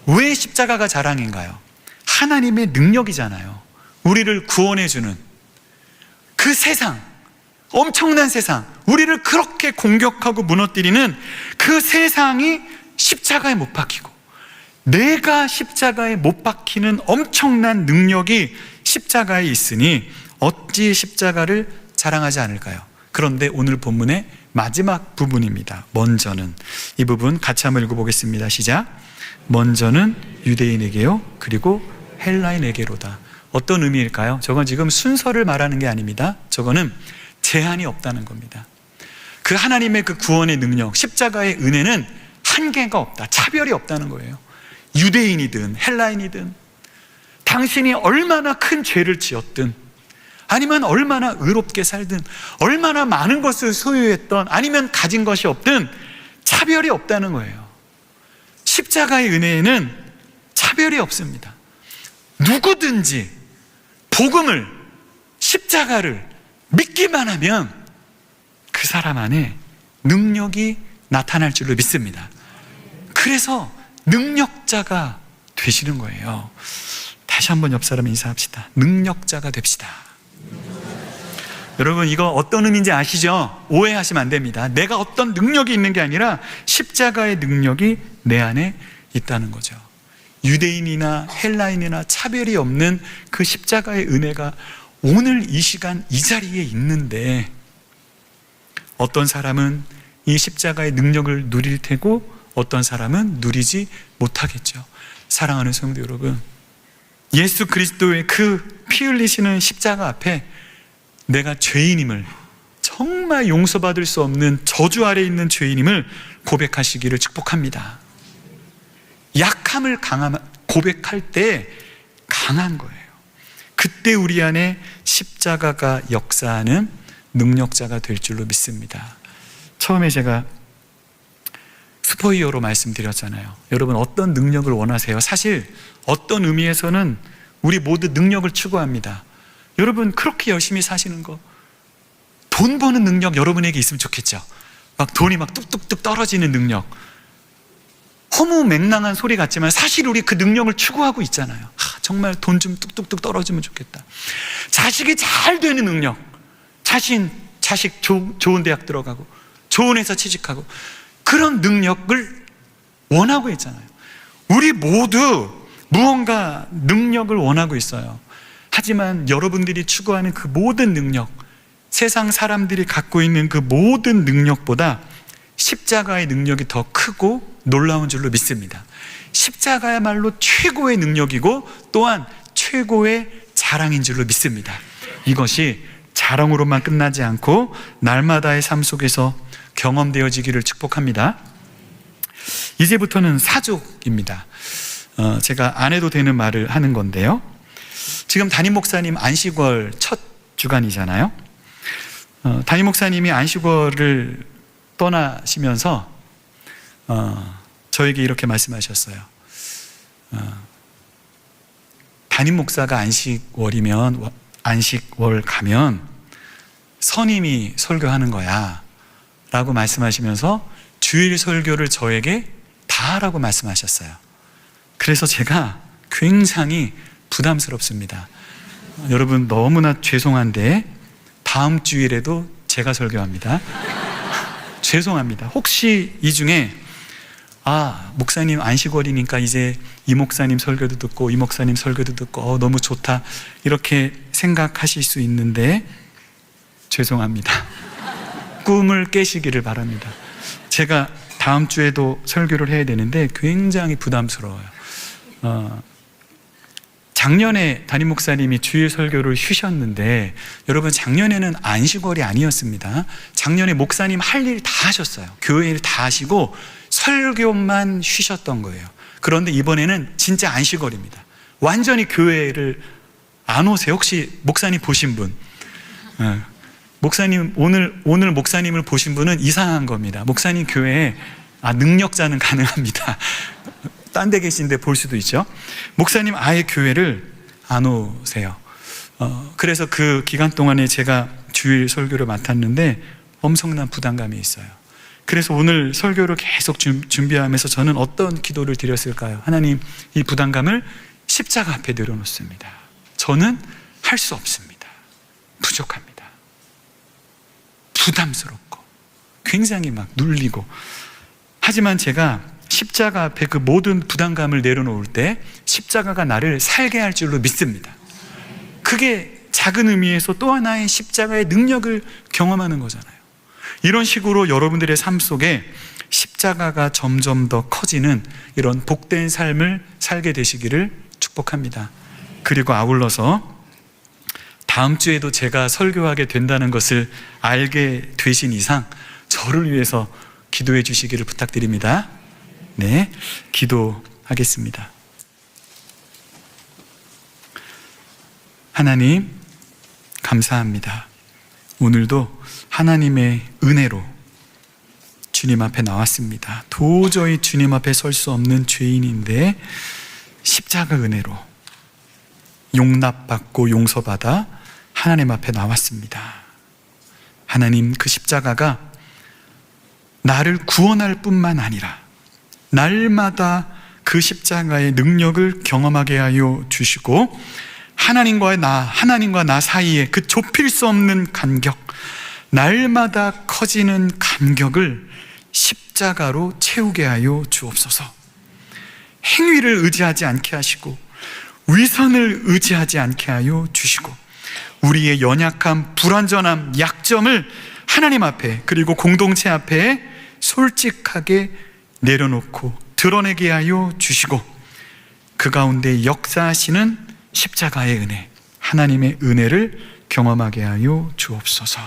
왜 십자가가 자랑인가요? 하나님의 능력이잖아요. 우리를 구원해주는 그 세상, 엄청난 세상, 우리를 그렇게 공격하고 무너뜨리는 그 세상이 십자가에 못 박히고 내가 십자가에 못 박히는 엄청난 능력이 십자가에 있으니 어찌 십자가를 자랑하지 않을까요? 그런데 오늘 본문의 마지막 부분입니다. 먼저는, 이 부분 같이 한번 읽어보겠습니다. 시작. 먼저는 유대인에게요 그리고 헬라인에게로다. 어떤 의미일까요? 저건 지금 순서를 말하는 게 아닙니다. 저거는 제한이 없다는 겁니다. 그 하나님의 그 구원의 능력, 십자가의 은혜는 한계가 없다, 차별이 없다는 거예요. 유대인이든 헬라인이든 당신이 얼마나 큰 죄를 지었든 아니면 얼마나 의롭게 살든 얼마나 많은 것을 소유했던 아니면 가진 것이 없든 차별이 없다는 거예요. 십자가의 은혜에는 차별이 없습니다. 누구든지 복음을, 십자가를 믿기만 하면 그 사람 안에 능력이 나타날 줄로 믿습니다. 그래서 능력자가 되시는 거예요. 다시 한번 옆 사람 인사합시다. 능력자가 됩시다. 여러분, 이거 어떤 의미인지 아시죠? 오해하시면 안 됩니다. 내가 어떤 능력이 있는 게 아니라 십자가의 능력이 내 안에 있다는 거죠. 유대인이나 헬라인이나 차별이 없는 그 십자가의 은혜가 오늘 이 시간 이 자리에 있는데, 어떤 사람은 이 십자가의 능력을 누릴 테고 어떤 사람은 누리지 못하겠죠. 사랑하는 성도 여러분, 예수 그리스도의 그 피 흘리시는 십자가 앞에 내가 죄인임을, 정말 용서받을 수 없는 저주 아래 있는 죄인임을 고백하시기를 축복합니다. 약함을 고백할 때 강한 거예요. 그때 우리 안에 십자가가 역사하는 능력자가 될 줄로 믿습니다. 처음에 제가 슈퍼히어로 말씀드렸잖아요. 여러분, 어떤 능력을 원하세요? 사실 어떤 의미에서는 우리 모두 능력을 추구합니다. 여러분, 그렇게 열심히 사시는 거, 돈 버는 능력 여러분에게 있으면 좋겠죠. 막 돈이 막 뚝뚝뚝 떨어지는 능력, 허무맹랑한 소리 같지만 사실 우리 그 능력을 추구하고 있잖아요. 정말 돈 좀 뚝뚝뚝 떨어지면 좋겠다. 자식이 잘 되는 능력, 자식 좋은 대학 들어가고 좋은 회사 취직하고, 그런 능력을 원하고 있잖아요. 우리 모두 무언가 능력을 원하고 있어요. 하지만 여러분들이 추구하는 그 모든 능력, 세상 사람들이 갖고 있는 그 모든 능력보다 십자가의 능력이 더 크고 놀라운 줄로 믿습니다. 십자가야말로 최고의 능력이고 또한 최고의 자랑인 줄로 믿습니다. 이것이 자랑으로만 끝나지 않고 날마다의 삶 속에서 경험되어지기를 축복합니다. 이제부터는 사족입니다. 제가 안 해도 되는 말을 하는 건데요, 지금 담임 목사님 안식월 첫 주간이잖아요. 담임 목사님이 안식월을 떠나시면서 저에게 이렇게 말씀하셨어요. 담임 목사가 안식월 가면 선임이 설교하는 거야 라고 말씀하시면서 주일 설교를 저에게 다 하라고 말씀하셨어요. 그래서 제가 굉장히 부담스럽습니다. 여러분, 너무나 죄송한데 다음 주일에도 제가 설교합니다. 죄송합니다. 혹시 이 중에 목사님 안식월이니까 이제 이 목사님 설교도 듣고 이 목사님 설교도 듣고 너무 좋다 이렇게 생각하실 수 있는데 죄송합니다. 꿈을 깨시기를 바랍니다. 제가 다음 주에도 설교를 해야 되는데 굉장히 부담스러워요. 작년에 담임 목사님이 주일 설교를 쉬셨는데, 여러분, 작년에는 안식월이 아니었습니다. 작년에 목사님 할 일 다 하셨어요. 교회 일 다 하시고 설교만 쉬셨던 거예요. 그런데 이번에는 진짜 안식월입니다. 완전히 교회를 안 오세요. 혹시 목사님 보신 분? 목사님, 오늘 목사님을 보신 분은 이상한 겁니다. 목사님 교회에 능력자는 가능합니다. 딴 데 계신데 볼 수도 있죠. 목사님 아예 교회를 안 오세요. 그래서 그 기간 동안에 제가 주일 설교를 맡았는데 엄청난 부담감이 있어요. 그래서 오늘 설교를 계속 준비하면서 저는 어떤 기도를 드렸을까요? 하나님, 이 부담감을 십자가 앞에 내려놓습니다. 저는 할 수 없습니다. 부족합니다. 부담스럽고 굉장히 막 눌리고, 하지만 제가 십자가 앞에 그 모든 부담감을 내려놓을 때 십자가가 나를 살게 할 줄로 믿습니다. 그게 작은 의미에서 또 하나의 십자가의 능력을 경험하는 거잖아요. 이런 식으로 여러분들의 삶 속에 십자가가 점점 더 커지는 이런 복된 삶을 살게 되시기를 축복합니다. 그리고 아울러서 다음 주에도 제가 설교하게 된다는 것을 알게 되신 이상 저를 위해서 기도해 주시기를 부탁드립니다. 네, 기도하겠습니다. 하나님, 감사합니다. 오늘도 하나님의 은혜로 주님 앞에 나왔습니다. 도저히 주님 앞에 설 수 없는 죄인인데 십자가 은혜로 용납받고 용서받아 하나님 앞에 나왔습니다. 하나님, 그 십자가가 나를 구원할 뿐만 아니라 날마다 그 십자가의 능력을 경험하게 하여 주시고, 하나님과 나 사이에 그 좁힐 수 없는 간격, 날마다 커지는 간격을 십자가로 채우게 하여 주옵소서. 행위를 의지하지 않게 하시고 위선을 의지하지 않게 하여 주시고, 우리의 연약함, 불완전함, 약점을 하나님 앞에 그리고 공동체 앞에 솔직하게 내려놓고 드러내게 하여 주시고, 그 가운데 역사하시는 십자가의 은혜, 하나님의 은혜를 경험하게 하여 주옵소서.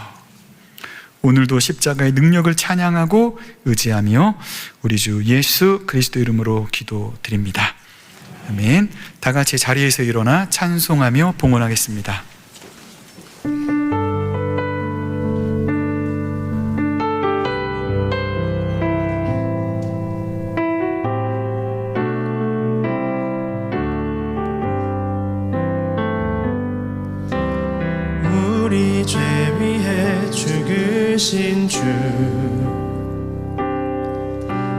오늘도 십자가의 능력을 찬양하고 의지하며 우리 주 예수 그리스도 이름으로 기도드립니다. 아멘. 다 같이 자리에서 일어나 찬송하며 봉헌하겠습니다. 우리 죄 위해 죽으신 주,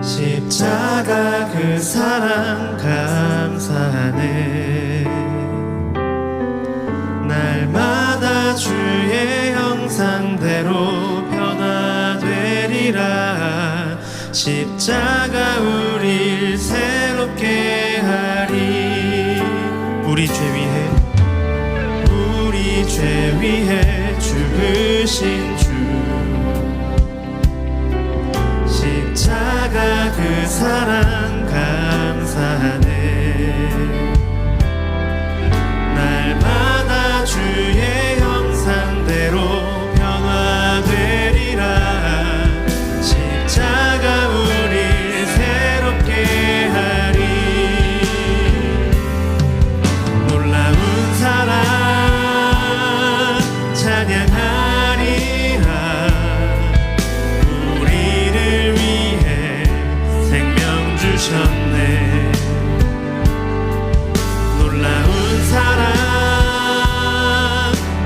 십자가 그 사랑 감사하네. 날마다 주의 형상대로 변화되리라. 십자가 우릴 새롭게 하리. 우리 죄 위해 죽으신 주, 십자가 그 사랑 감사하네. 날마다 주의 형상대로 변화되리라. 십자가 우릴 새롭게 하리. 놀라운 사랑 찬양하리라. 우리를 위해 생명 주셨네. 놀라운 사랑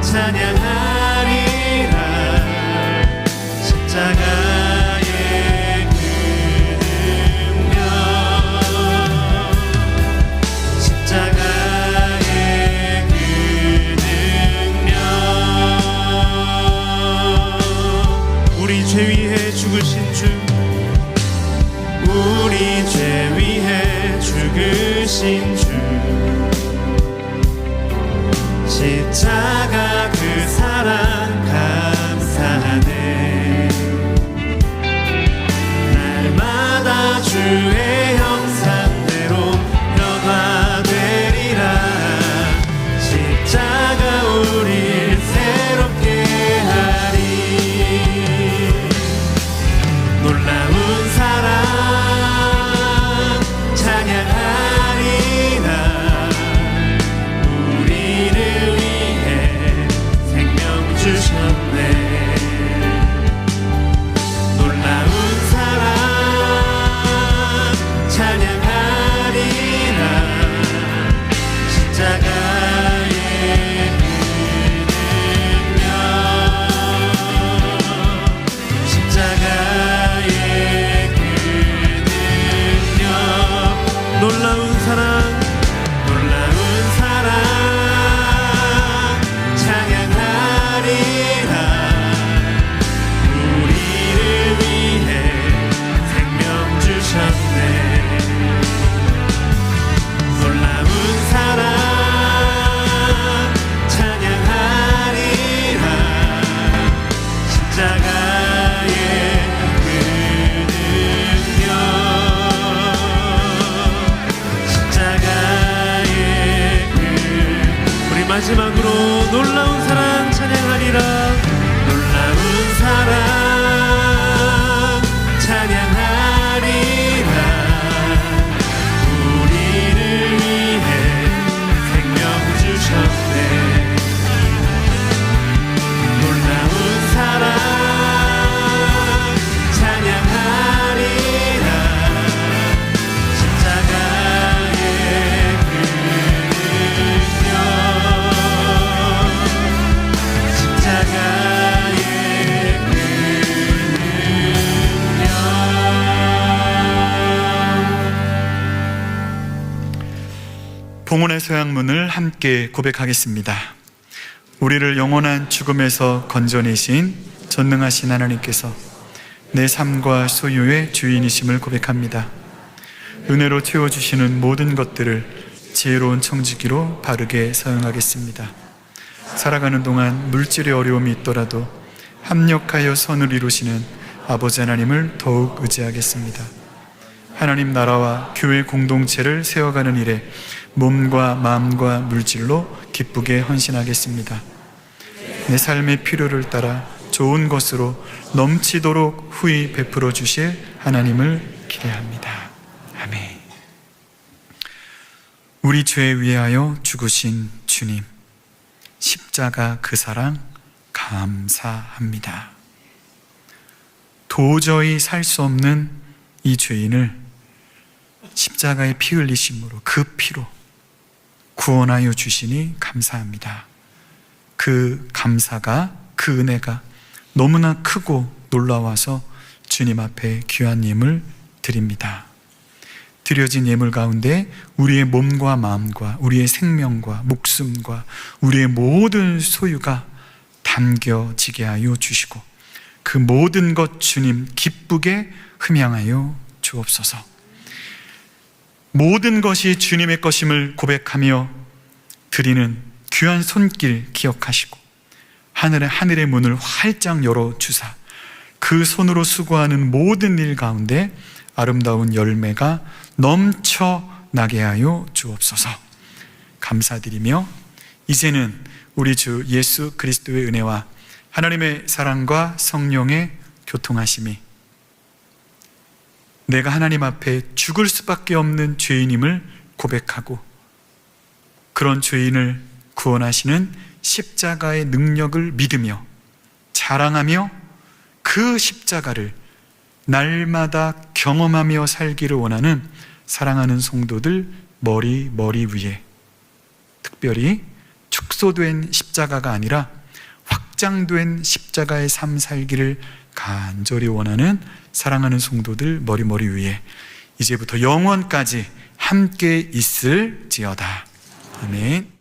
찬양하리라. 십자가의 그 능력, 십자가의 그 능력. 우리 죄 위해 죽으신 주, 우리 죄 위해 죽으신 주, 십자가 그 사랑 감사하네. 날마다 주의 형상대로 변화되리라. 십자가 우릴 새롭게 하리. 놀라운 사랑 찬양하리라. 우리를 위해 생명 주셨네. 놀라운 사랑 찬양하리라. 십자가의 그 능력, 십자가의 그 능력. 놀라운 사랑 찬양하리라. 우리를 위해 생명 주셨네. 놀라운 사랑 찬양하리라. 십자가의 그 능력, 십자가의 우리 마지막으로 놀라운 사랑 찬양하리라. 놀라운 사랑 찬양하리라. 우리를 위해 생명 주셨네. 놀라운 사랑 찬양하리라. 십자가의 그 능력, 십자가의 그 공헌의 서양문을 함께 고백하겠습니다. 우리를 영원한 죽음에서 건져내신 전능하신 하나님께서 내 삶과 소유의 주인이심을 고백합니다. 은혜로 채워주시는 모든 것들을 지혜로운 청지기로 바르게 사용하겠습니다. 살아가는 동안 물질의 어려움이 있더라도 합력하여 선을 이루시는 아버지 하나님을 더욱 의지하겠습니다. 하나님 나라와 교회 공동체를 세워가는 일에 몸과 마음과 물질로 기쁘게 헌신하겠습니다. 내 삶의 필요를 따라 좋은 것으로 넘치도록 후히 베풀어 주실 하나님을 기대합니다. 아멘. 우리 죄에 위하여 죽으신 주님, 십자가 그 사랑 감사합니다. 도저히 살 수 없는 이 죄인을 십자가의 피 흘리심으로 그 피로 구원하여 주시니 감사합니다. 그 감사가, 그 은혜가 너무나 크고 놀라워서 주님 앞에 귀한 예물 드립니다. 드려진 예물 가운데 우리의 몸과 마음과 우리의 생명과 목숨과 우리의 모든 소유가 담겨지게 하여 주시고 그 모든 것 주님 기쁘게 흠양하여 주옵소서. 모든 것이 주님의 것임을 고백하며 드리는 귀한 손길 기억하시고 하늘의 문을 활짝 열어주사 그 손으로 수고하는 모든 일 가운데 아름다운 열매가 넘쳐나게 하여 주옵소서. 감사드리며 이제는 우리 주 예수 그리스도의 은혜와 하나님의 사랑과 성령의 교통하심이 내가 하나님 앞에 죽을 수밖에 없는 죄인임을 고백하고 그런 죄인을 구원하시는 십자가의 능력을 믿으며 자랑하며 그 십자가를 날마다 경험하며 살기를 원하는 사랑하는 성도들 머리 위에 특별히 축소된 십자가가 아니라 확장된 십자가의 삶 살기를 간절히 원하는 사랑하는 성도들 머리 위에 이제부터 영원까지 함께 있을지어다. 아멘.